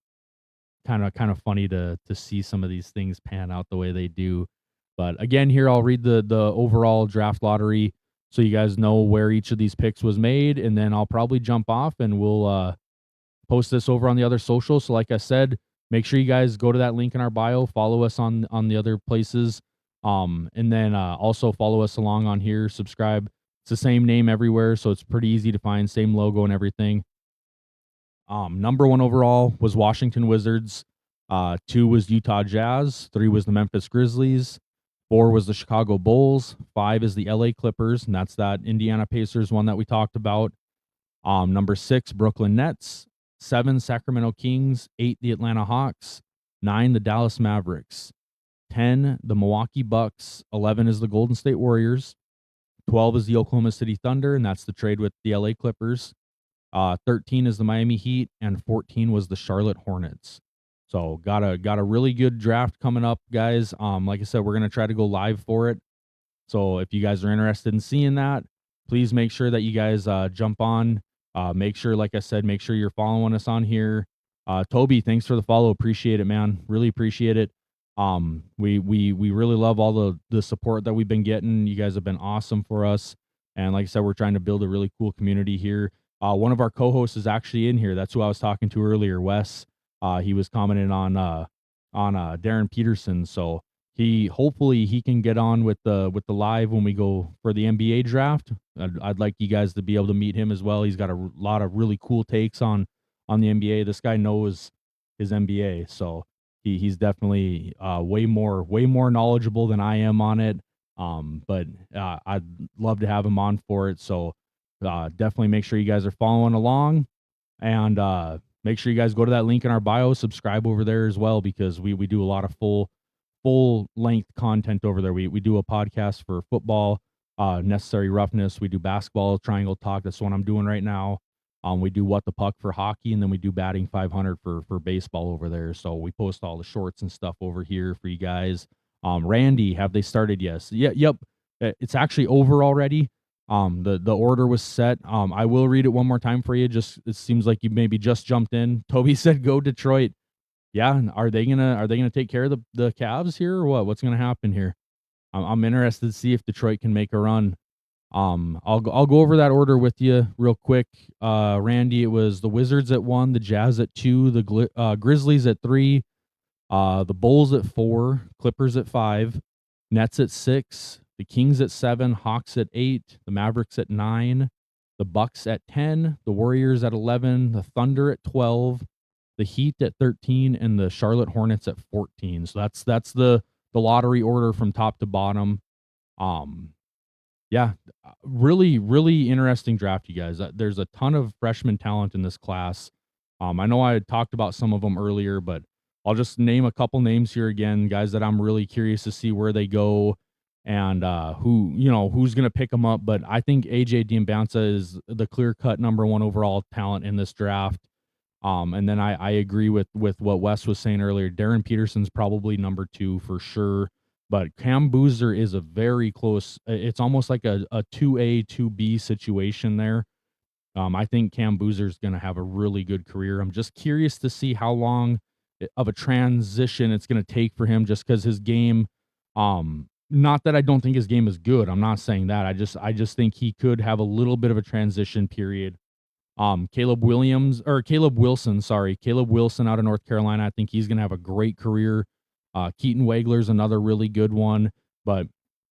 kind of funny to see some of these things pan out the way they do. But again, here I'll read the overall draft lottery so you guys know where each of these picks was made, and then I'll probably jump off and we'll post this over on the other socials. So like I said, make sure you guys go to that link in our bio, follow us on the other places, and then also follow us along on here, subscribe. It's the same name everywhere, so it's pretty easy to find, same logo and everything. Number 1 overall was Washington Wizards. 2 was Utah Jazz. 3 was the Memphis Grizzlies. 4 was the Chicago Bulls. 5 is the LA Clippers, and that's that Indiana Pacers one that we talked about. Number 6, Brooklyn Nets. 7, Sacramento Kings. 8, the Atlanta Hawks. 9, the Dallas Mavericks. 10, the Milwaukee Bucks. 11 is the Golden State Warriors. 12 is the Oklahoma City Thunder, and that's the trade with the LA Clippers. 13 is the Miami Heat, and 14 was the Charlotte Hornets. So got a really good draft coming up, guys. Like I said, we're gonna try to go live for it. So if you guys are interested in seeing that, please make sure that you guys jump on. Make sure, like I said, make sure you're following us on here. Toby, thanks for the follow. Appreciate it, man. Really appreciate it. We really love all the support that we've been getting. You guys have been awesome for us. And like I said, we're trying to build a really cool community here. One of our co-hosts is actually in here. That's who I was talking to earlier, Wes. He was commenting on Darryn Peterson. So hopefully he can get on with the live when we go for the NBA draft. I'd like you guys to be able to meet him as well. He's got a lot of really cool takes on the NBA. This guy knows his NBA, so he's definitely way more knowledgeable than I am on it. But I'd love to have him on for it. So definitely make sure you guys are following along, and make sure you guys go to that link in our bio, subscribe over there as well, because we do a lot of full length content over there. We do a podcast for football, necessary roughness. We do basketball, triangle talk. That's what I'm doing right now. We do what the puck for hockey, and then we do batting 500 for baseball over there. So we post all the shorts and stuff over here for you guys. Randy, have they started? Yes. Yeah. Yep. It's actually over already. The order was set. I will read it one more time for you. Just, it seems like you maybe just jumped in. Toby said, "Go Detroit." Yeah. Are they gonna take care of the Cavs here, or what? What's gonna happen here? I'm interested to see if Detroit can make a run. I'll go over that order with you real quick. Randy, it was the Wizards at 1, the Jazz at 2, the Grizzlies at 3, the Bulls at 4, Clippers at 5, Nets at 6, the Kings at 7, Hawks at 8, the Mavericks at 9, the Bucks at 10, the Warriors at 11, the Thunder at 12, the Heat at 13, and the Charlotte Hornets at 14. So that's the lottery order from top to bottom. Yeah, really interesting draft, you guys. There's a ton of freshman talent in this class. I know I had talked about some of them earlier, but I'll just name a couple names here again, guys that I'm really curious to see where they go, and who's going to pick them up. But I think AJ Dybantsa is the clear-cut number 1 overall talent in this draft. And then I agree with what Wes was saying earlier. Darryn Peterson's probably number 2 for sure. But Cam Boozer is a very close. It's almost like a 2A, 2B situation there. I think Cam Boozer is going to have a really good career. I'm just curious to see how long of a transition it's going to take for him, just because his game. Not that I don't think his game is good. I'm not saying that. I just think he could have a little bit of a transition period. Caleb Wilson out of North Carolina. I think he's going to have a great career. Keaton Wagler's another really good one, but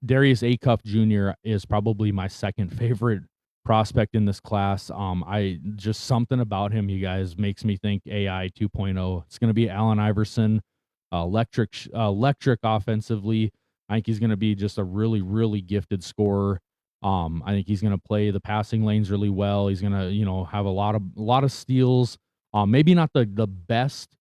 Darius Acuff Jr. is probably my second favorite prospect in this class. I just, something about him, you guys, makes me think AI 2.0. It's going to be Allen Iverson, electric offensively. I think he's going to be just a really gifted scorer. I think he's going to play the passing lanes really well. He's going to, have a lot of steals. Maybe not the best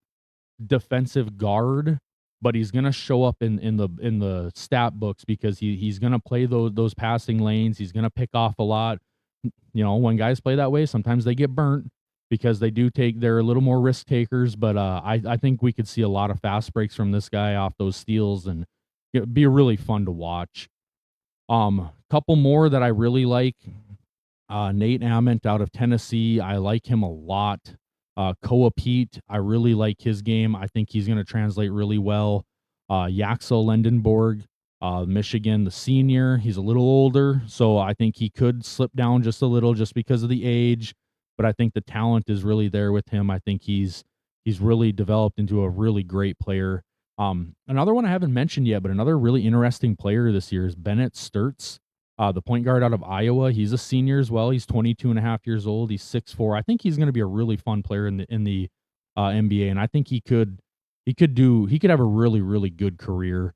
defensive guard, but he's going to show up in the stat books, because he's going to play those passing lanes. He's going to pick off a lot. When guys play that way, sometimes they get burnt, because they're a little more risk takers. But I think we could see a lot of fast breaks from this guy off those steals, and it'd be really fun to watch. Couple more that I really like. Nate Ament out of Tennessee. I like him a lot. Koa Pete, I really like his game. I think he's going to translate really well. Yaxel Lendenborg, Michigan, the senior. He's a little older, so I think he could slip down just a little, just because of the age. But I think the talent is really there with him. I think he's really developed into a really great player. Another one I haven't mentioned yet, but another really interesting player this year is Bennett Sturtz, the point guard out of Iowa. He's a senior as well. He's 22 and a half years old. He's 6'4". I think he's going to be a really fun player in the NBA, and I think he could have a really good career.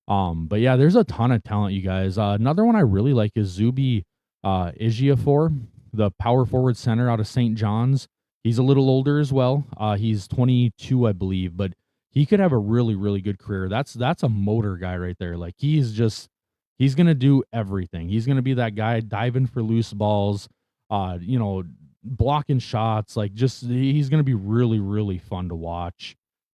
But yeah, there's a ton of talent, you guys. Another one I really like is Zuby Ejiofor, the power forward center out of St. John's. He's a little older as well. He's 22, I believe, but he could have a really good career. That's a motor guy right there. Like, he's going to do everything. He's going to be that guy diving for loose balls, blocking shots. Like, he's going to be really fun to watch.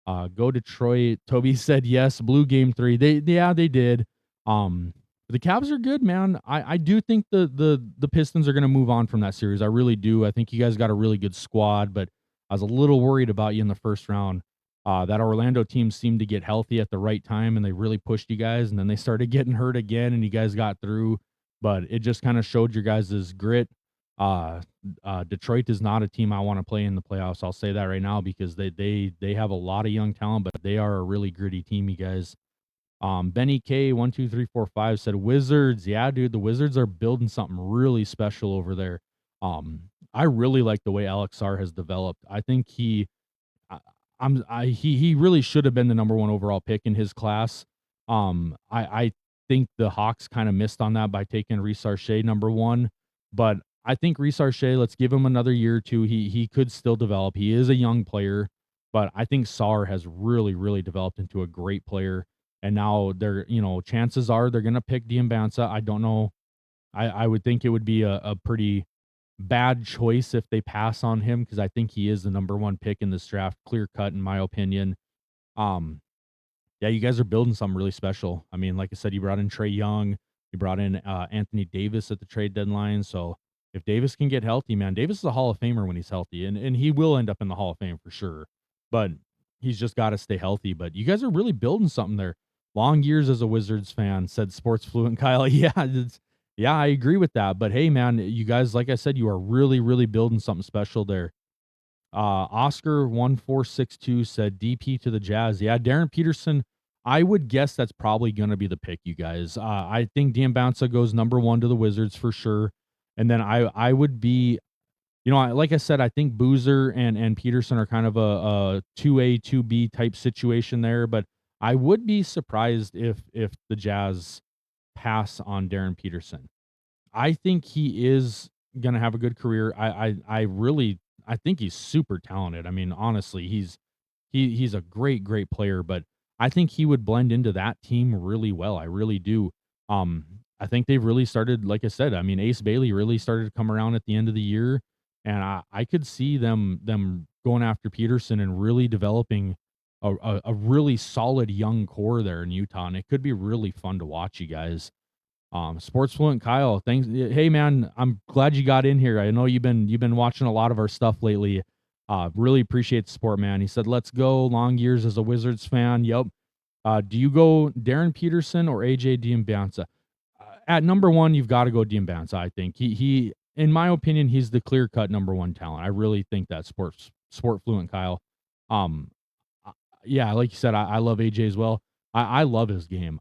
Go Detroit. Toby said yes. Blue game 3. They did. The Cavs are good, man. I do think the Pistons are going to move on from that series. I really do. I think you guys got a really good squad, but I was a little worried about you in the first round. That Orlando team seemed to get healthy at the right time, and they really pushed you guys, and then they started getting hurt again, and you guys got through. But it just kind of showed your guys' grit. Uh, Detroit is not a team I want to play in the playoffs. I'll say that right now because they have a lot of young talent, but they are a really gritty team, you guys. Benny K 12345 said Wizards. Yeah, dude, the Wizards are building something really special over there. I really like the way Alex Sarr has developed. I think I, he really should have been the number one overall pick in his class. I think the Hawks kind of missed on that by taking Reece Shea number one, but I think Reece Shea, let's give him another year or two. He could still develop. He is a young player, but I think Sarr has really developed into a great player. And now chances are they're gonna pick Dybantsa. I don't know. I would think it would be a pretty bad choice if they pass on him because I think he is the number one pick in this draft, clear cut in my opinion. Um, yeah, you guys are building something really special. I mean, like I said, you brought in Trae Young, you brought in Anthony Davis at the trade deadline. So if Davis can get healthy, man, Davis is a Hall of Famer when he's healthy, and he will end up in the Hall of Fame for sure. But he's just got to stay healthy. But you guys are really building something there. Long years as a Wizards fan, said Sports Fluent Kyle. Yeah, I agree with that. But hey, man, you guys, like I said, you are really building something special there. Oscar 1462 said DP to the Jazz. Yeah, Darryn Peterson. I would guess that's probably going to be the pick, you guys. I think Dybantsa goes number one to the Wizards for sure, and then I would be, like I said, I think Boozer and Peterson are kind of a 2A 2B type situation there, but I would be surprised if the Jazz pass on Darryn Peterson. I think he is gonna have a good career. I think he's super talented. I mean, honestly, he's a great player, but I think he would blend into that team really well. I really do. Um, I think they've really started, like I said, I mean, Ace Bailey really started to come around at the end of the year, and I could see them going after Peterson and really developing a really solid young core there in Utah, and it could be really fun to watch, you guys. Sports Fluent Kyle, thanks. Hey man, I'm glad you got in here. I know you've been watching a lot of our stuff lately. Really appreciate the support, man. He said, "Let's go." Long years as a Wizards fan. Yep. Do you go Darryn Peterson or AJ Dybantsa? At number one, you've got to go Dybantsa. I think in my opinion, he's the clear cut number one talent. I really think that Sport Fluent Kyle. Um, yeah, like you said, I love AJ as well. I love his game.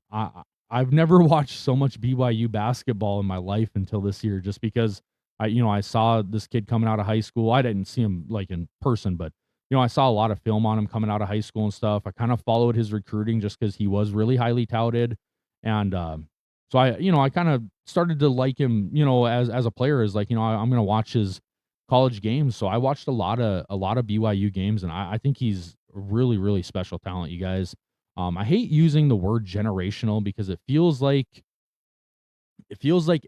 I've never watched so much BYU basketball in my life until this year, just because I saw this kid coming out of high school. I didn't see him like in person, but I saw a lot of film on him coming out of high school and stuff. I kind of followed his recruiting just because he was really highly touted, and so I kind of started to like him, as a player. As like I'm gonna watch his college games, so I watched a lot of BYU games, and I think he's a really special talent, you guys. I hate using the word generational because it feels like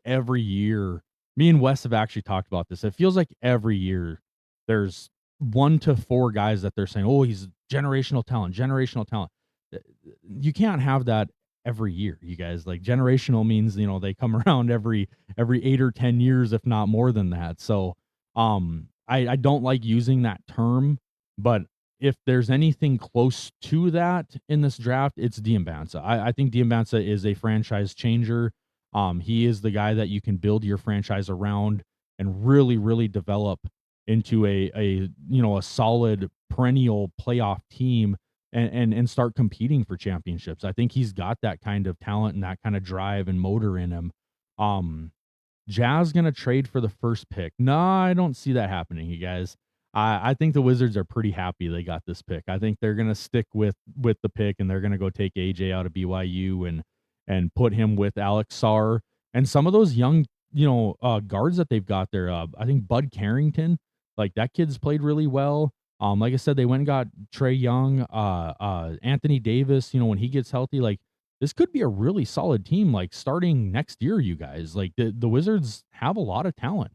every year. Me and Wes have actually talked about this. It feels like every year there's 1 to 4 guys that they're saying, "Oh, he's generational talent, generational talent." You can't have that every year, you guys. Like generational means, they come around every 8 or 10 years, if not more than that. So, I don't like using that term, but if there's anything close to that in this draft, it's Dybantsa. I think Dybantsa is a franchise changer. He is the guy that you can build your franchise around and really develop into a solid perennial playoff team and start competing for championships. I think he's got that kind of talent and that kind of drive and motor in him. Um, Jazz gonna trade for the first pick. No, I don't see that happening, you guys. I think the Wizards are pretty happy they got this pick. I think they're gonna stick with the pick and they're gonna go take AJ out of BYU and put him with Alex Sarr and some of those young, guards that they've got there. I think Bud Carrington, like that kid's played really well. Like I said, they went and got Trae Young, Anthony Davis. When he gets healthy, like this could be a really solid team, like starting next year, you guys. Like the Wizards have a lot of talent.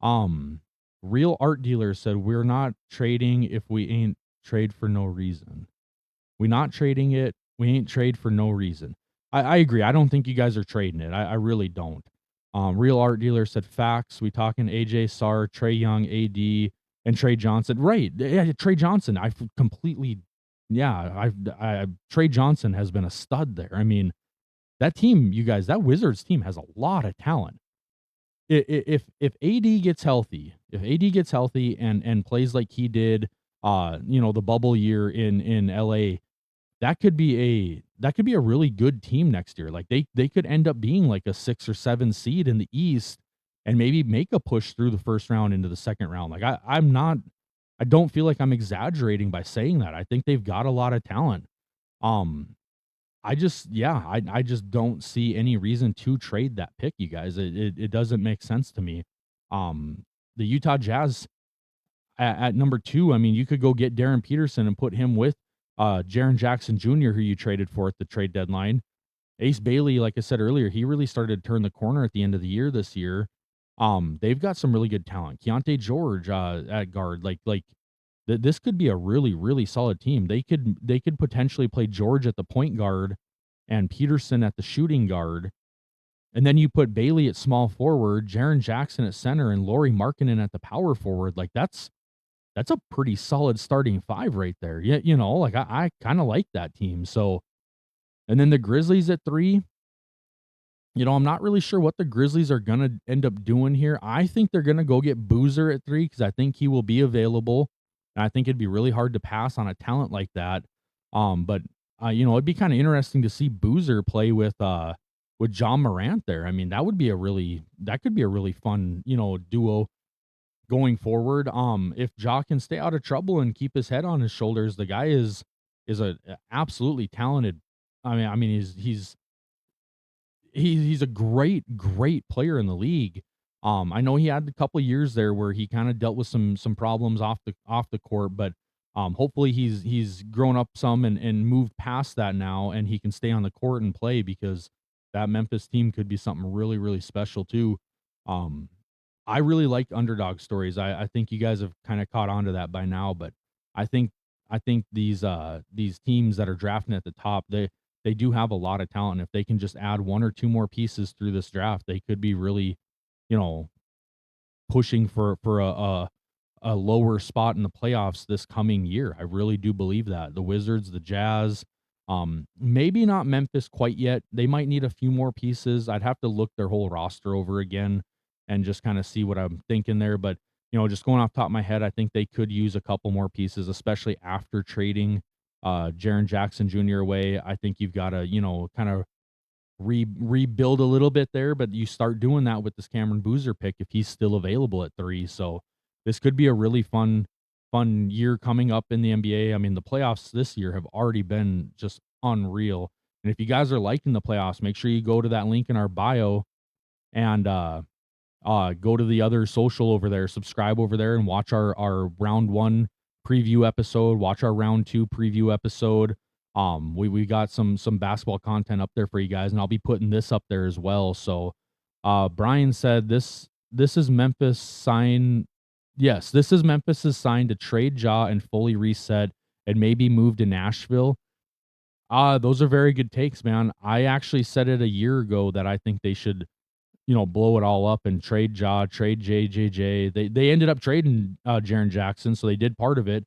Um, Real art dealer said we're not trading if we ain't trade for no reason. We not trading it. We ain't trade for no reason. I agree. I don't think you guys are trading it. I really don't. Real art dealer said facts. We talking AJ Sarr, Trae Young, AD, and Trey Johnson. Right. Yeah, Trey Johnson. Completely. Yeah. Trey Johnson has been a stud there. I mean, that team, you guys, that Wizards team has a lot of talent. if if AD gets healthy and plays like he did, the bubble year in LA, that could be a really good team next year. Like they could end up being like a 6 or 7 seed in the East and maybe make a push through the first round into the second round. Like I don't feel like I'm exaggerating by saying that. I think they've got a lot of talent. Um I just don't see any reason to trade that pick, you guys. It doesn't make sense to me. Um the Utah Jazz at number 2, I mean, you could go get Darryn Peterson and put him with Jaren Jackson Jr., who you traded for at the trade deadline. Ace Bailey, like I said earlier, he really started to turn the corner at the end of the year this year. They've got some really good talent. Keontae George at guard, this could be a really really solid team. They could potentially play George at the point guard and Peterson at the shooting guard, and then you put Bailey at small forward, Jaren Jackson at center, and Lauri Markkanen at the power forward. Like that's a pretty solid starting five right there. Yeah, like I kind of like that team. So, and then the Grizzlies at 3. I'm not really sure what the Grizzlies are gonna end up doing here. I think they're gonna go get Boozer at 3 because I think he will be available, and I think it'd be really hard to pass on a talent like that. But it'd be kind of interesting to see Boozer play with John Morant there. I mean, that could be a really fun duo going forward. If Ja can stay out of trouble and keep his head on his shoulders, the guy is a absolutely talented. I mean, he's a great player in the league. I know he had a couple years there where he kind of dealt with some problems off the court, but hopefully he's grown up some and moved past that now, and he can stay on the court and play because that Memphis team could be something really really special too. Um, I really like underdog stories. I think you guys have kind of caught on to that by now, but I think these teams that are drafting at the top, they do have a lot of talent. If they can just add 1 or 2 more pieces through this draft, they could be really, you know, pushing for a lower spot in the playoffs this coming year. I really do believe that. The Wizards, the Jazz, maybe not Memphis quite yet. They might need a few more pieces. I'd have to look their whole roster over again and just kind of see what I'm thinking there. But, just going off the top of my head, I think they could use a couple more pieces, especially after trading Jaren Jackson Jr. away. I think you've got to, kind of rebuild a little bit there, but you start doing that with this Cameron Boozer pick if he's still available at 3. So this could be a really fun year coming up in the NBA. I mean, the playoffs this year have already been just unreal. And if you guys are liking the playoffs, make sure you go to that link in our bio and go to the other social over there, subscribe over there, and watch our round 1 preview episode, watch our round 2 preview episode. We got some basketball content up there for you guys, and I'll be putting this up there as well. So Brian said this is Memphis sign. Yes, this is Memphis's sign to trade Ja and fully reset and maybe move to Nashville. Those are very good takes, man. I actually said it a year ago that I think they should, blow it all up and trade Ja, trade JJJ. They ended up trading Jaren Jackson, so they did part of it.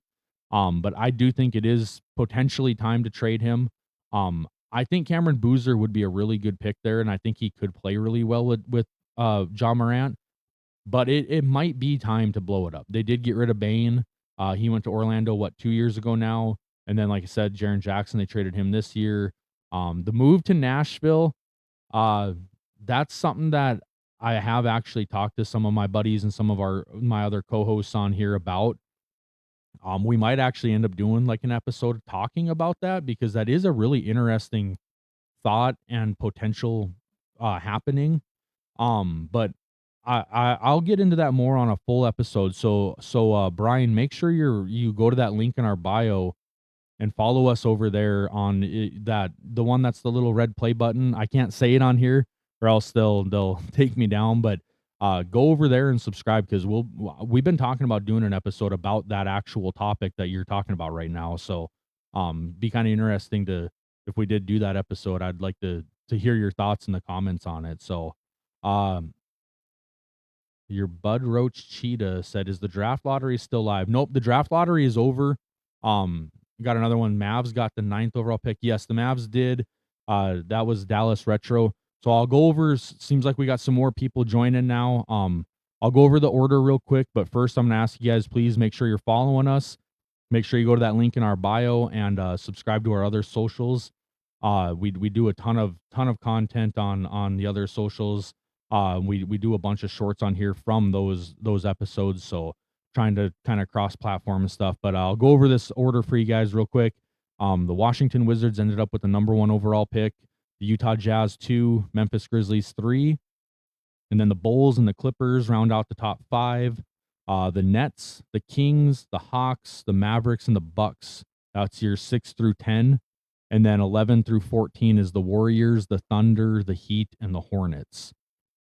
But I do think it is potentially time to trade him. I think Cameron Boozer would be a really good pick there, and I think he could play really well with John Morant. But it might be time to blow it up. They did get rid of Bane. He went to Orlando 2 years ago now, and then like I said, Jaren Jackson, they traded him this year. The move to Nashville, that's something that I have actually talked to some of my buddies and some of my other co-hosts on here about. We might actually end up doing like an episode talking about that because that is a really interesting thought and potential happening. But I'll get into that more on a full episode. So Brian, make sure you go to that link in our bio and follow us over there on the one that's the little red play button. I can't say it on here or else they'll take me down, but go over there and subscribe because we've been talking about doing an episode about that actual topic that you're talking about right now. So be kind of interesting if we did do that episode. I'd like to hear your thoughts in the comments on it. So your Bud Roach Cheetah said, is the draft lottery still live? Nope, the draft lottery is over. Got another one. Mavs got the 9th overall pick. Yes, the Mavs did. That was Dallas Retro. So I'll go over. Seems like we got some more people joining now. I'll go over the order real quick, but first I'm gonna ask you guys, please make sure you're following us. Make sure you go to that link in our bio and subscribe to our other socials. We do a ton of content on the other socials. We do a bunch of shorts on here from those episodes. So trying to kind of cross platform and stuff. But I'll go over this order for you guys real quick. The Washington Wizards ended up with the number 1 overall pick. The Utah Jazz 2, Memphis Grizzlies 3, and then the Bulls and the Clippers round out the top 5. The Nets, the Kings, the Hawks, the Mavericks, and the Bucks. That's your 6 through 10. And then 11 through 14 is the Warriors, the Thunder, the Heat, and the Hornets.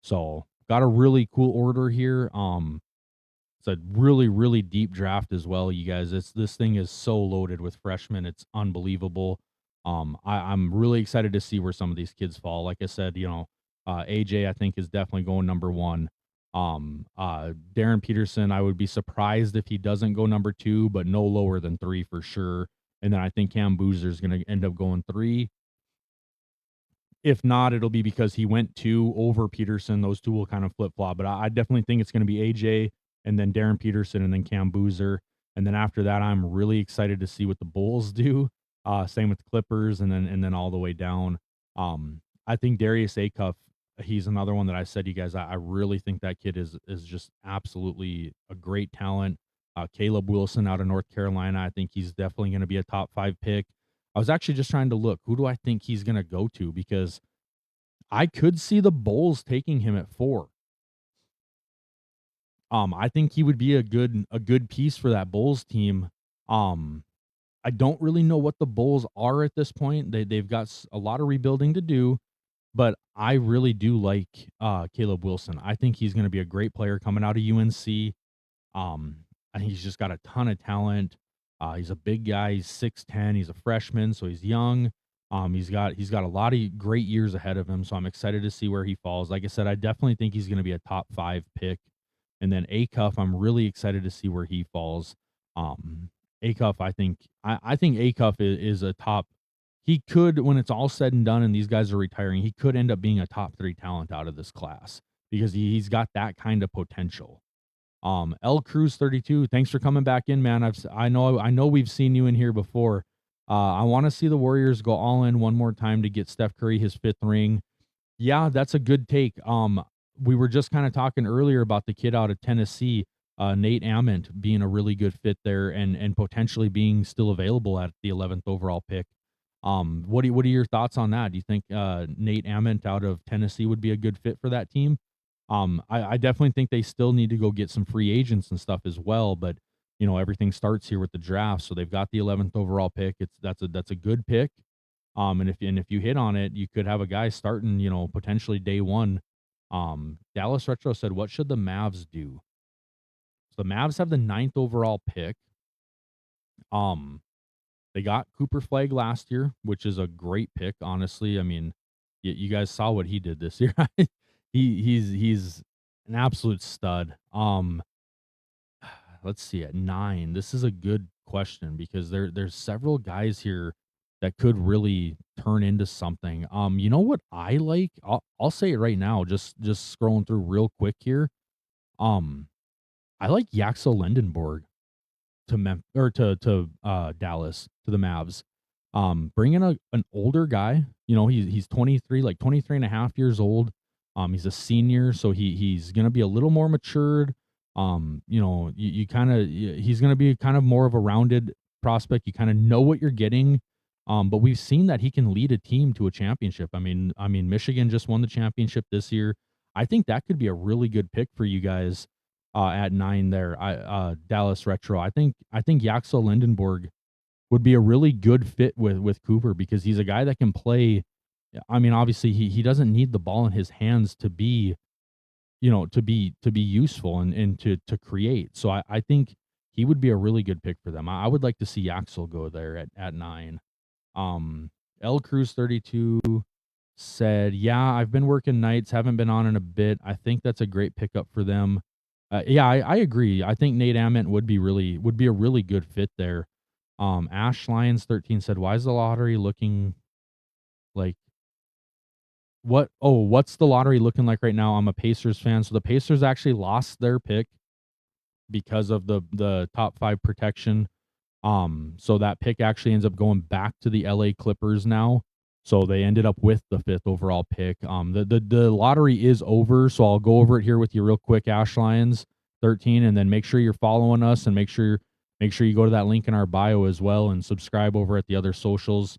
So got a really cool order here. It's a really, really deep draft as well, you guys. This thing is so loaded with freshmen. It's unbelievable. I'm really excited to see where some of these kids fall. Like I said, AJ I think is definitely going number 1. Darryn Peterson, I would be surprised if he doesn't go number 2, but no lower than 3 for sure. And then I think Cam Boozer is going to end up going 3. If not, it'll be because he went 2 over Peterson. Those two will kind of flip flop, but I definitely think it's going to be AJ and then Darryn Peterson and then Cam Boozer. And then after that, I'm really excited to see what the Bulls do. Same with the Clippers and then all the way down. I think Darius Acuff, he's another one that I said, you guys, I really think that kid is just absolutely a great talent. Caleb Wilson out of North Carolina, I think he's definitely going to be a top 5 pick. I was actually just trying to look, who do I think he's going to go to? Because I could see the Bulls taking him at 4. I think he would be a good piece for that Bulls team. I don't really know what the Bulls are at this point. They've got a lot of rebuilding to do, but I really do like Caleb Wilson. I think he's going to be a great player coming out of UNC. I think he's just got a ton of talent. He's a big guy. He's 6'10". He's a freshman, so he's young. He's got a lot of great years ahead of him, so I'm excited to see where he falls. Like I said, I definitely think he's going to be a top 5 pick. And then Acuff, I'm really excited to see where he falls. Acuff, I think Acuff is a top. He could, when it's all said and done and these guys are retiring, he could end up being a top 3 talent out of this class because he's got that kind of potential. L Cruz 32, thanks for coming back in, man. I know we've seen you in here before. I want to see the Warriors go all in one more time to get Steph Curry his 5th ring. Yeah, that's a good take. We were just kind of talking earlier about the kid out of Tennessee, Nate Ament, being a really good fit there and potentially being still available at the 11th overall pick. What are your thoughts on that? Do you think Nate Ament out of Tennessee would be a good fit for that team? I definitely think they still need to go get some free agents and stuff as well, but everything starts here with the draft. So they've got the 11th overall pick. That's a good pick. And if you hit on it, you could have a guy starting, potentially day 1. Dallas Retro said, what should the Mavs do? So the Mavs have the 9th overall pick. They got Cooper Flagg last year, which is a great pick, honestly. I mean, you guys saw what he did this year. He's an absolute stud. Let's see, at 9. This is a good question because there's several guys here that could really turn into something. You know what I like? I'll say it right now, just scrolling through real quick here. I like Yaxel Lendenborg to Dallas, to the Mavs. Bring in an older guy. He's 23, like 23 and a half years old. He's a senior, so he's gonna be a little more matured. He's gonna be kind of more of a rounded prospect. You kind of know what you're getting. But we've seen that he can lead a team to a championship. I mean, Michigan just won the championship this year. I think that could be a really good pick for you guys at 9 there. Dallas Retro. I think Yaxel Lendenborg would be a really good fit with Cooper because he's a guy that can play. I mean, obviously he doesn't need the ball in his hands to be, to be useful and to create. So I think he would be a really good pick for them. I would like to see Axel go there at 9. L Cruz 32 said, yeah, I've been working nights, haven't been on in a bit. I think that's a great pickup for them. Yeah, I agree. I think Nate Ament would be a really good fit there. Ash Lions 13 said, why is the lottery looking like what's the lottery looking like right now? I'm a Pacers fan. So the Pacers actually lost their pick because of the top 5 protection. So that pick actually ends up going back to the LA Clippers now. So they ended up with the 5th overall pick. The lottery is over, so I'll go over it here with you real quick, Ash Lions 13, and then make sure you're following us and make sure you go to that link in our bio as well and subscribe over at the other socials.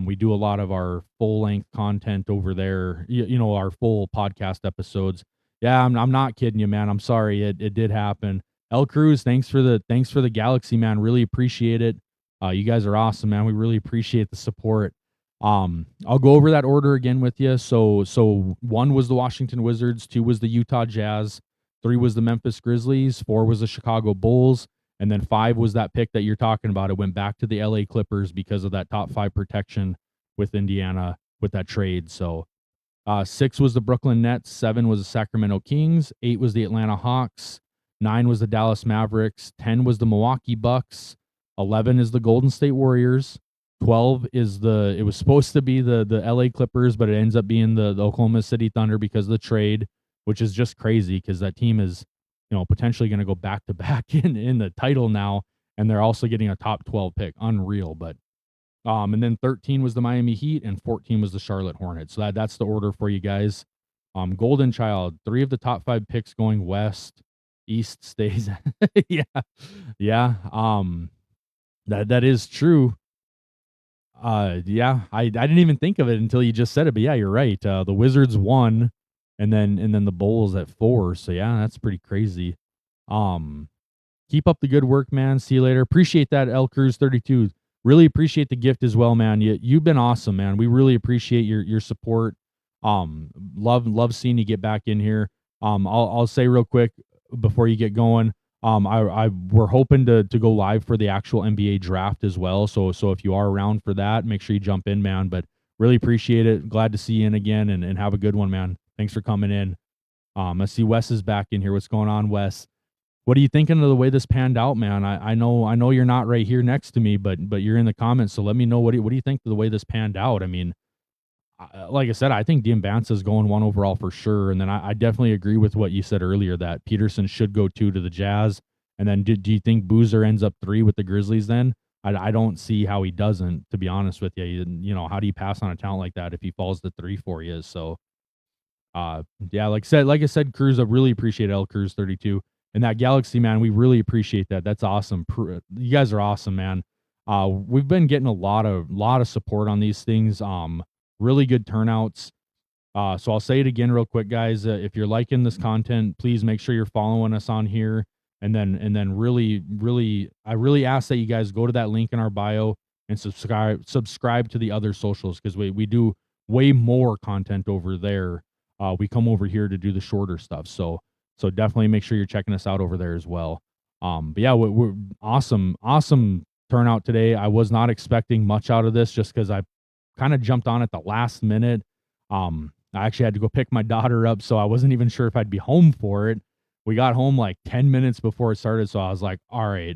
We do a lot of our full length content over there, our full podcast episodes. Yeah, I'm not kidding you, man. I'm sorry. It did happen. El Cruz, thanks for the Galaxy, man. Really appreciate it. You guys are awesome, man. We really appreciate the support. I'll go over that order again with you. So 1 was the Washington Wizards, 2 was the Utah Jazz, 3 was the Memphis Grizzlies, 4 was the Chicago Bulls, and then 5 was that pick that you're talking about. It went back to the LA Clippers because of that top 5 protection with Indiana with that trade. So 6 was the Brooklyn Nets, 7 was the Sacramento Kings, 8 was the Atlanta Hawks, 9 was the Dallas Mavericks, 10 was the Milwaukee Bucks, 11 is the Golden State Warriors, 12 is it was supposed to be the LA Clippers, but it ends up being the Oklahoma City Thunder because of the trade, which is just crazy because that team is, potentially going to go back to back in the title now, and they're also getting a top 12 pick. Unreal. But and then 13 was the Miami Heat and 14 was the Charlotte Hornets. So that's the order for you guys. Golden Child, 3 of the top 5 picks going west. East stays. Yeah. Yeah. That is true. Yeah, I didn't even think of it until you just said it, but yeah, you're right. The Wizards won, and then the Bulls at 4. So yeah, that's pretty crazy. Keep up the good work, man. See you later. Appreciate that, El Cruz 32. Really appreciate the gift as well, man. You've been awesome, man. We really appreciate your support. Love seeing you get back in here. I'll say real quick before you get going. We're hoping to go live for the actual NBA draft as well. So if you are around for that, make sure you jump in, man. But really appreciate it. Glad to see you in again and have a good one, man. Thanks for coming in. I see Wes is back in here. What's going on, Wes? What are you thinking of the way this panned out, man? I know you're not right here next to me, but you're in the comments. So let me know what do you think of the way this panned out? I mean, like I said, I think Dybantsa is going 1 overall for sure. And then I definitely agree with what you said earlier that Peterson should go 2 to the Jazz. And then do you think Boozer ends up 3 with the Grizzlies then? I don't see how he doesn't, to be honest with you. How do you pass on a talent like that if he falls to 3 for you? So, yeah, like I said, Cruz, I really appreciate El Cruz 32. And that Galaxy, man, we really appreciate that. That's awesome. You guys are awesome, man. We've been getting a lot of support on these things. Really good turnouts. So I'll say it again real quick, guys. If you're liking this content, please make sure you're following us on here. And then really, I really ask that you guys go to that link in our bio and subscribe to the other socials because we do way more content over there. We come over here to do the shorter stuff. So definitely make sure you're checking us out over there as well. But yeah, we're awesome turnout today. I was not expecting much out of this just because I kind of jumped on at the last minute. I actually had to go pick my daughter up, so I wasn't even sure if I'd be home for it. We got home like 10 minutes before it started, so I was like, all right,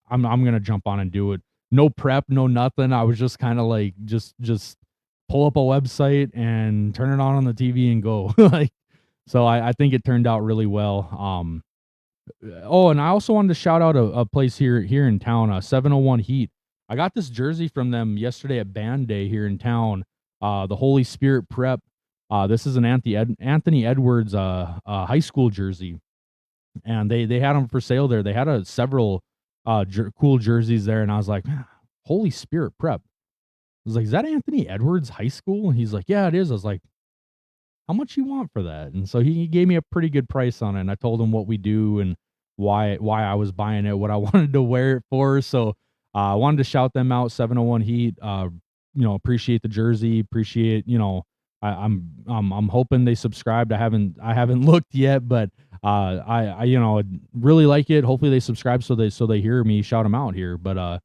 I'm gonna jump on and do it. No prep, no nothing. I was just kind of like just pull up a website and turn it on the TV and go. Like, so I think it turned out really well. Oh, and I also wanted to shout out a place here in town, 701 Heat. I got this jersey from them yesterday at Band Day here in town. The Holy Spirit Prep. This is an Anthony Edwards high school jersey, and they had them for sale there. They had several cool jerseys there, and I was like, man, Holy Spirit Prep. I was like, is that Anthony Edwards high school? And he's like, yeah, it is. I was like, how much you want for that? And so he gave me a pretty good price on it. And I told him what we do and why I was buying it, what I wanted to wear it for. So I wanted to shout them out, 701 Heat. Appreciate the jersey. Appreciate, I'm hoping they subscribed. I haven't looked yet, but I really like it. Hopefully they subscribe so they hear me shout them out here. But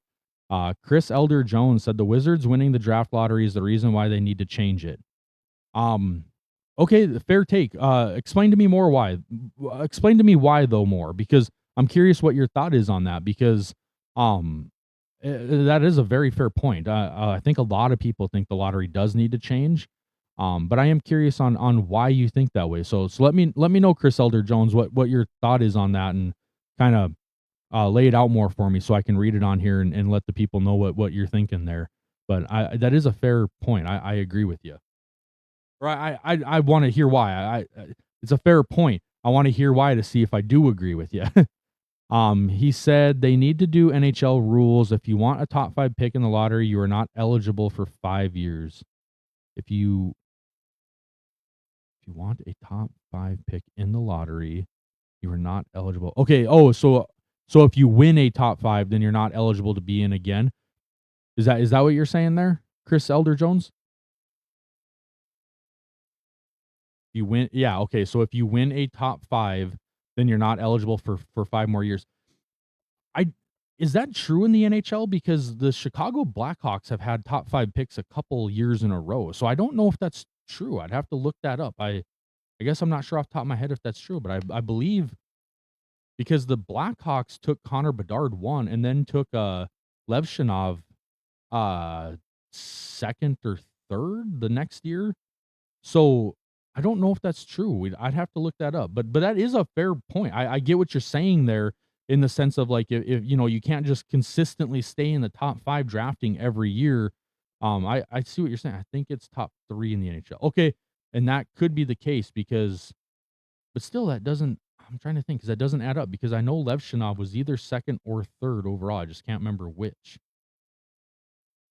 Chris Elder Jones said the Wizards winning the draft lottery is the reason why they need to change it. Okay, fair take. Explain to me more why. Explain to me why though more, because I'm curious what your thought is on that, because that is a very fair point. I think a lot of people think the lottery does need to change. But I am curious on why you think that way. So let me know, Chris Elder Jones, what your thought is on that, and kind of lay it out more for me so I can read it on here and let the people know what you're thinking there. But that is a fair point. I agree with you. Or I want to hear why. It's a fair point. I want to hear why to see if I do agree with you. He said they need to do NHL rules. If you want a top 5 pick in the lottery, you are not eligible for 5 years. If you want a top 5 pick in the lottery, you are not eligible. Okay. Oh, so if you win a top 5, then you're not eligible to be in again. Is that what you're saying there, Chris Elder Jones? You win, yeah. Okay. So if you win a top 5, then you're not eligible for 5 more years. Is that true in the NHL? Because the Chicago Blackhawks have had top 5 picks a couple years in a row. So I don't know if that's true. I'd have to look that up. I guess I'm not sure off the top of my head if that's true, but I believe, because the Blackhawks took Connor Bedard 1 and then took Levshinov uh second or third the next year. So I don't know if that's true. I'd have to look that up. But that is a fair point. I get what you're saying there, in the sense of, like, if you can't just consistently stay in the top 5 drafting every year. I see what you're saying. I think it's top 3 in the NHL. Okay, and that could be the case, because, but still, that doesn't. I'm trying to think, because that doesn't add up, because I know Levshinov was either second or third overall. I just can't remember which.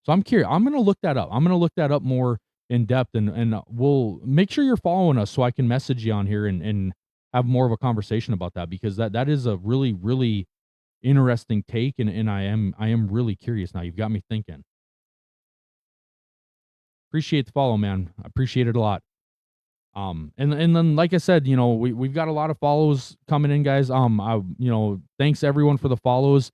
So I'm curious. I'm gonna look that up. I'm gonna look that up more in depth, and we'll make sure you're following us so I can message you on here and have more of a conversation about that, because that is a really, really interesting take, and I am really curious now. You've got me thinking. Appreciate the follow, man. I appreciate it a lot. And then, like I said, we've got a lot of follows coming in, guys. Thanks everyone for the follows.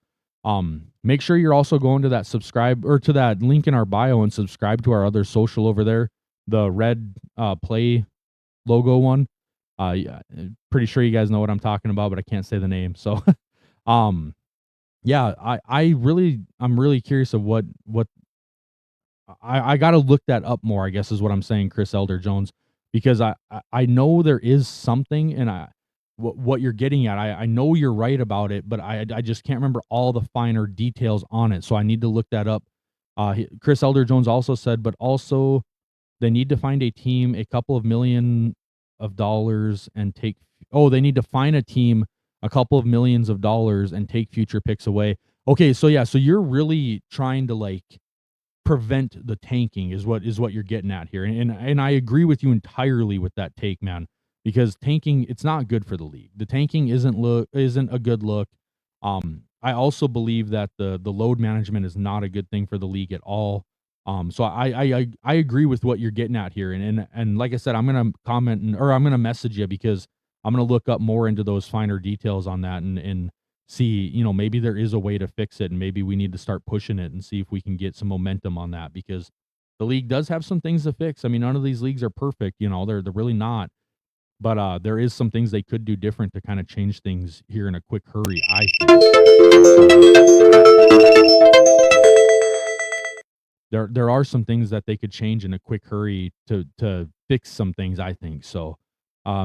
Make sure you're also going to that subscribe, or to that link in our bio, and subscribe to our other social over there, the red play logo one. Yeah, pretty sure you guys know what I'm talking about, but I can't say the name. So, yeah, I'm really curious of what I got to look that up more, I guess is what I'm saying, Chris Elder Jones, because I know there is something, and what you're getting at. I know you're right about it, but I just can't remember all the finer details on it. So I need to look that up. Chris Elder Jones also said, but also they need to find a team, a couple of million of dollars, and take. Oh, they need to find a team, a couple of millions of dollars, and take future picks away. Okay, so yeah, so you're really trying to, like, prevent the tanking, is what you're getting at here. And I agree with you entirely with that take, man, because tanking, it's not good for the league. The tanking isn't a good look. I also believe that the load management is not a good thing for the league at all. So I agree with what you're getting at here. And like I said, I'm gonna comment, or I'm gonna message you, because I'm gonna look up more into those finer details on that, and see, maybe there is a way to fix it, and maybe we need to start pushing it and see if we can get some momentum on that, because the league does have some things to fix. I mean, none of these leagues are perfect, they're really not. But there is some things they could do different to kind of change things here in a quick hurry, I think. There are some things that they could change in a quick hurry to fix some things, I think. So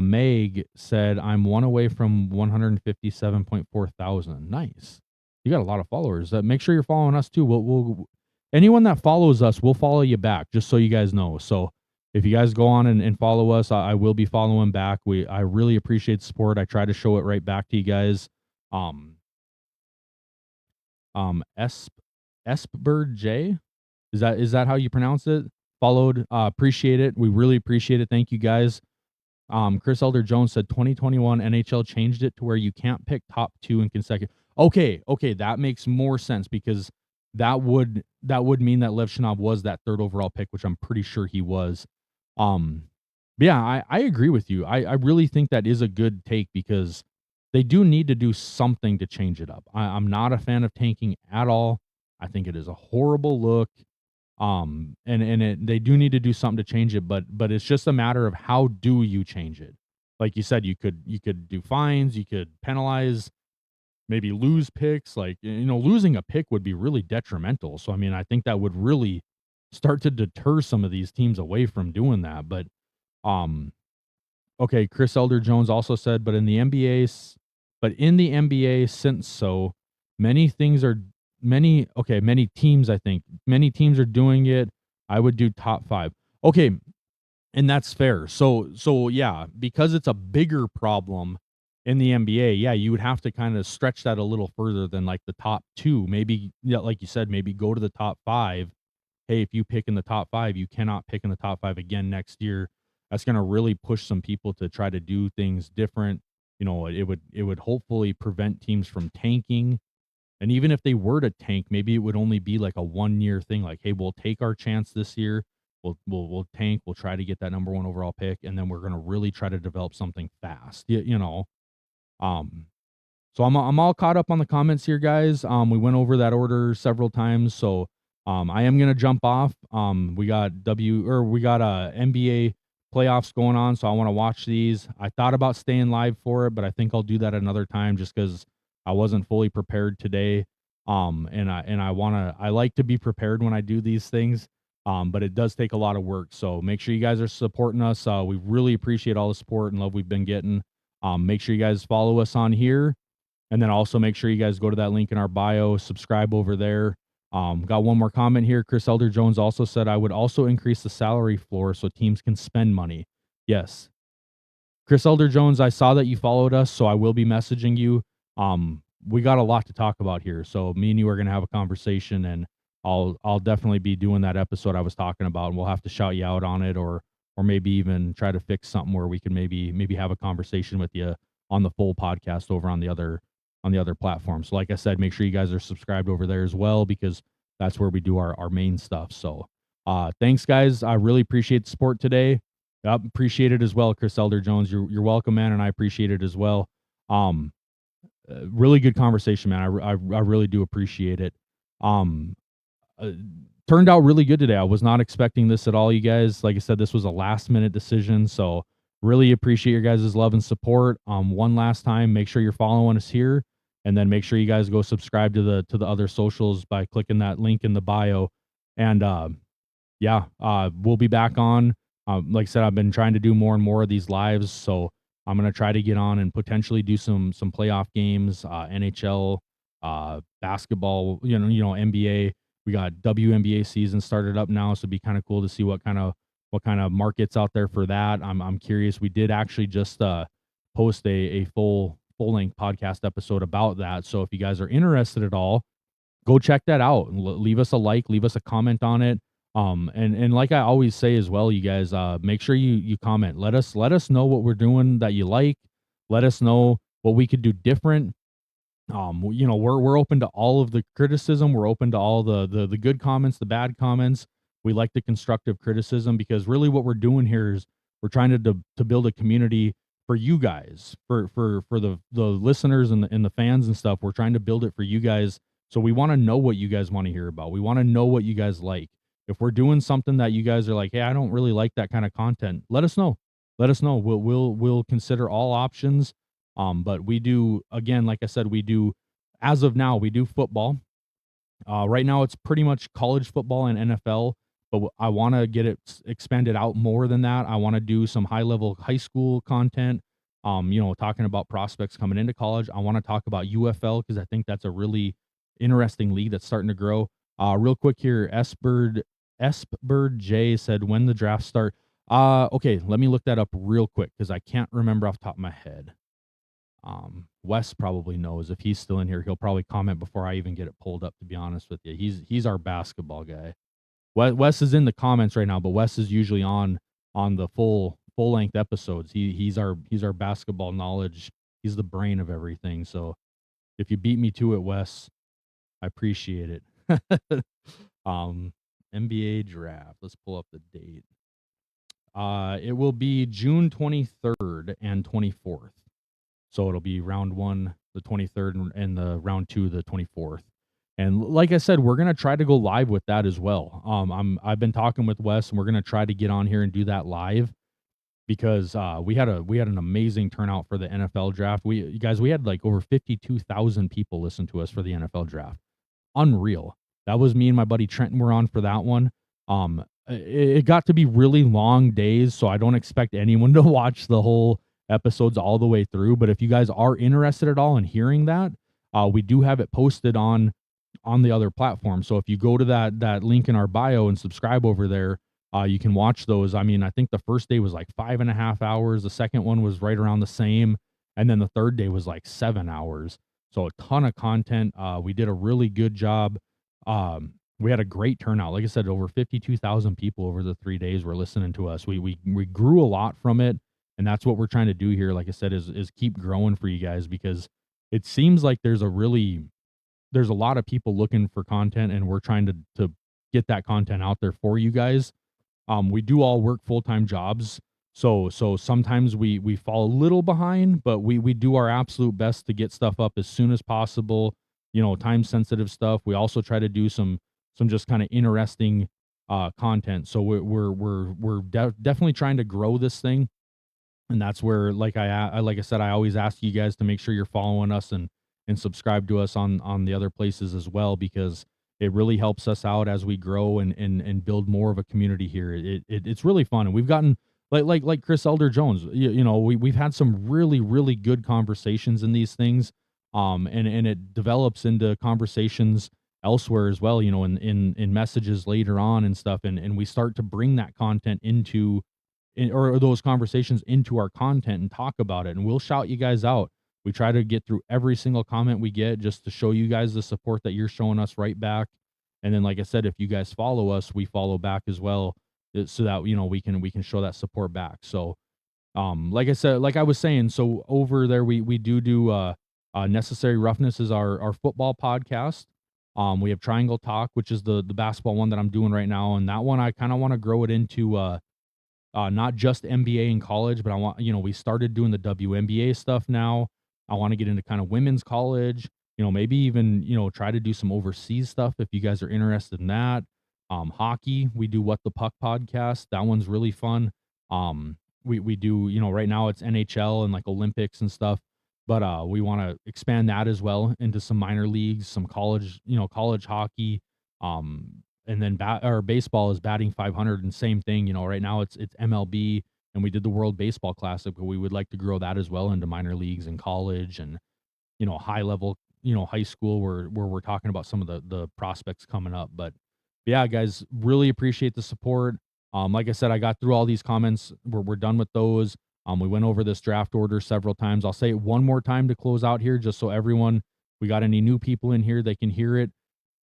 Meg said, I'm one away from 157.4 thousand. Nice. You got a lot of followers. Make sure you're following us too. We'll anyone that follows us, we'll follow you back, just so you guys know. So if you guys go on and follow us, I will be following back. I really appreciate the support. I try to show it right back to you guys. Espbird J, is that how you pronounce it? Followed. Appreciate it. We really appreciate it. Thank you, guys. Chris Elder Jones said 2021 NHL changed it to where you can't pick top 2 in consecutive. Okay, that makes more sense, because that would mean that Levshinov was that 3rd overall pick, which I'm pretty sure he was. But yeah, I agree with you. I really think that is a good take, because they do need to do something to change it up. I'm not a fan of tanking at all. I think it is a horrible look. They do need to do something to change it, but it's just a matter of how do you change it. Like you said, you could do fines, you could penalize, maybe lose picks. Like, losing a pick would be really detrimental. So I mean, I think that would really start to deter some of these teams away from doing that. But okay, Chris Elder Jones also said, but in the NBA, since so many things are many teams, I think many teams are doing it. I would do top 5. Okay, and that's fair. So yeah, because it's a bigger problem in the NBA, yeah, you would have to kind of stretch that a little further than like the top 2. Maybe, yeah, like you said, maybe go to the top 5. Hey, if you pick in the top 5, you cannot pick in the top 5 again next year. That's going to really push some people to try to do things different. It would hopefully prevent teams from tanking. And even if they were to tank, maybe it would only be like a 1-year thing. Like, hey, we'll take our chance this year. We'll tank. We'll try to get that number 1 overall pick, and then we're going to really try to develop something fast. Um, so I'm all caught up on the comments here, guys. We went over that order several times, so I am gonna jump off. We got NBA playoffs going on, so I want to watch these. I thought about staying live for it, but I think I'll do that another time just because I wasn't fully prepared today. And I like to be prepared when I do these things. But it does take a lot of work. So make sure you guys are supporting us. We really appreciate all the support and love we've been getting. Make sure you guys follow us on here. And then also make sure you guys go to that link in our bio, subscribe over there. Got one more comment here. Chris Elder Jones also said, I would also increase the salary floor so teams can spend money. Yes. Chris Elder Jones, I saw that you followed us, so I will be messaging you. We got a lot to talk about here. So me and you are going to have a conversation, and I'll definitely be doing that episode I was talking about, and we'll have to shout you out on it, or maybe even try to fix something where we can maybe have a conversation with you on the full podcast over on the other platforms. So like I said, make sure you guys are subscribed over there as well, because that's where we do our main stuff. So thanks, guys. I really appreciate the support today. I appreciate it as well, Chris Elder Jones. You're welcome, man, and I appreciate it as well. Really good conversation, man. I really do appreciate it. Turned out really good today. I was not expecting this at all, you guys. Like I said, this was a last minute decision, so really appreciate your guys' love and support. One last time, make sure you're following us here, and then make sure you guys go subscribe to the other socials by clicking that link in the bio. And we'll be back on. Like I said, I've been trying to do more and more of these lives, so I'm gonna try to get on and potentially do some playoff games, NHL, basketball, NBA. We got WNBA season started up now, so it'd be kind of cool to see what kind of markets out there for that. I'm curious. We did actually just post a full length podcast episode about that. So if you guys are interested at all, go check that out. Leave us a like, leave us a comment on it. And like I always say as well, you guys, make sure you comment. Let us know what we're doing that you like. Let us know what we could do different. We're open to all of the criticism. We're open to all the good comments, the bad comments. We like the constructive criticism, because really what we're doing here is we're trying to build a community for you guys, for the listeners and the fans and stuff. We're trying to build it for you guys. So we want to know what you guys want to hear about. We want to know what you guys like. If we're doing something that you guys are like, hey, I don't really like that kind of content, let us know. Let us know. We'll consider all options. But we do, again, like I said, as of now, we do football. Right now it's pretty much college football and NFL, but I want to get it expanded out more than that. I want to do some high level high school content. Talking about prospects coming into college. I want to talk about UFL, because I think that's a really interesting league that's starting to grow. Real quick here, Espbird J said, when the draft start. Okay, let me look that up real quick, because I can't remember off the top of my head. Wes probably knows. If he's still in here, he'll probably comment before I even get it pulled up, to be honest with you. He's our basketball guy. Wes is in the comments right now, but Wes is usually on the full length episodes. He's our basketball knowledge. He's the brain of everything. So if you beat me to it, Wes, I appreciate it. NBA draft. Let's pull up the date. It will be June 23rd and 24th. So it'll be round 1, the 23rd, and the round 2, the 24th. And like I said, we're gonna try to go live with that as well. I've been talking with Wes, and we're gonna try to get on here and do that live, because we had an amazing turnout for the NFL draft. We had like over 52,000 people listen to us for the NFL draft. Unreal. That was me and my buddy Trenton were on for that one. It got to be really long days, so I don't expect anyone to watch the whole episodes all the way through. But if you guys are interested at all in hearing that, we do have it posted on the other platform. So if you go to that link in our bio and subscribe over there, you can watch those. I mean, I think the first day was like 5.5 hours. The second one was right around the same, and then the third day was like 7 hours. So a ton of content. We did a really good job. We had a great turnout. Like I said, over 52,000 people over the 3 days were listening to us. We grew a lot from it, and that's what we're trying to do here. Like I said, is keep growing for you guys, because it seems like there's a lot of people looking for content, and we're trying to get that content out there for you guys. We do all work full-time jobs, so sometimes we fall a little behind, but we do our absolute best to get stuff up as soon as possible. Time sensitive stuff. We also try to do some just kind of interesting content. So we're definitely trying to grow this thing, and that's where, like I said, I always ask you guys to make sure you're following us and subscribe to us on the other places as well, because it really helps us out as we grow and build more of a community here. It's really fun, and we've gotten like Chris Elder Jones. We've had some really good conversations in these things, and it develops into conversations elsewhere as well. In messages later on and stuff, and we start to bring that content or those conversations into our content and talk about it, and we'll shout you guys out. We try to get through every single comment we get just to show you guys the support that you're showing us right back. And then, like I said, if you guys follow us, we follow back as well, so that we can show that support back. So, like I said, like I was saying, so over there we do Necessary Roughness is our football podcast. We have Triangle Talk, which is the basketball one that I'm doing right now, and that one I kind of want to grow it into not just NBA and college, but I want, we started doing the WNBA stuff now. I want to get into kind of women's college, maybe even, try to do some overseas stuff if you guys are interested in that. Hockey, we do What the Puck podcast. That one's really fun. We do, right now it's NHL and like Olympics and stuff, but we want to expand that as well into some minor leagues, some college, college hockey. And then baseball is batting 500, and same thing. Right now it's MLB, and we did the World Baseball Classic, but we would like to grow that as well into minor leagues and college and high level, high school, where we're talking about some of the prospects coming up. But yeah, guys, really appreciate the support. Like I said, I got through all these comments. We're done with those. We went over this draft order several times. I'll say it one more time to close out here, just so we got any new people in here, they can hear it.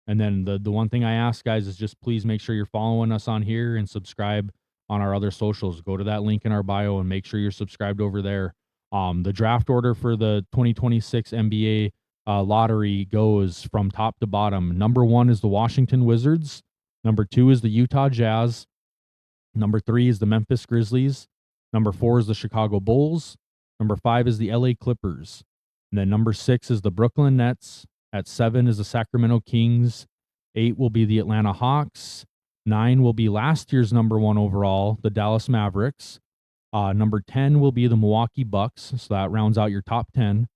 And then the one thing I ask, guys, is just please make sure you're following us on here and subscribe on our other socials. Go to that link in our bio and make sure you're subscribed over there. The draft order for the 2026 NBA lottery goes from top to bottom. Number 1 is the Washington Wizards. Number 2 is the Utah Jazz. Number 3 is the Memphis Grizzlies. Number 4 is the Chicago Bulls. Number 5 is the LA Clippers. And then number 6 is the Brooklyn Nets. At 7 is the Sacramento Kings. 8 will be the Atlanta Hawks. 9 will be last year's number 1 overall, the Dallas Mavericks. Number 10 will be the Milwaukee Bucks, so that rounds out your top 10.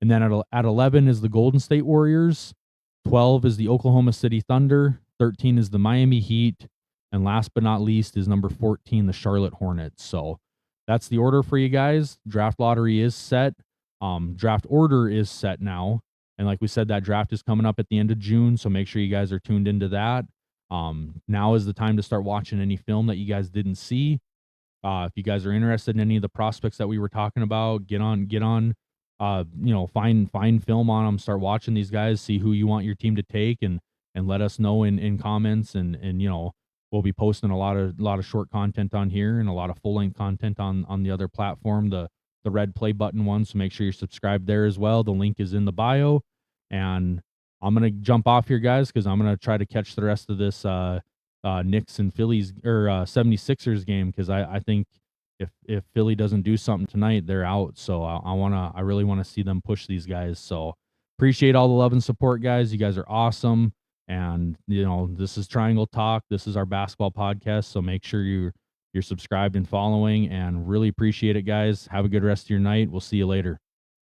And then at 11 is the Golden State Warriors. 12 is the Oklahoma City Thunder. 13 is the Miami Heat. And last but not least is number 14, the Charlotte Hornets. So that's the order for you guys. Draft lottery is set. Draft order is set now. And like we said, that draft is coming up at the end of June, so make sure you guys are tuned into that. Now is the time to start watching any film that you guys didn't see. If you guys are interested in any of the prospects that we were talking about, get on, find film on them, start watching these guys, see who you want your team to take, and let us know in comments, and we'll be posting a lot of short content on here and a lot of full-length content on the other platform, the red play button one. So make sure you're subscribed there as well. The link is in the bio. And I'm going to jump off here, guys, because I'm going to try to catch the rest of this Knicks and Phillies or 76ers game, because I think if Philly doesn't do something tonight, they're out. So I really want to see them push these guys. So appreciate all the love and support, guys. You guys are awesome. And, this is Triangle Talk. This is our basketball podcast. So make sure you're subscribed and following, and really appreciate it, guys. Have a good rest of your night. We'll see you later.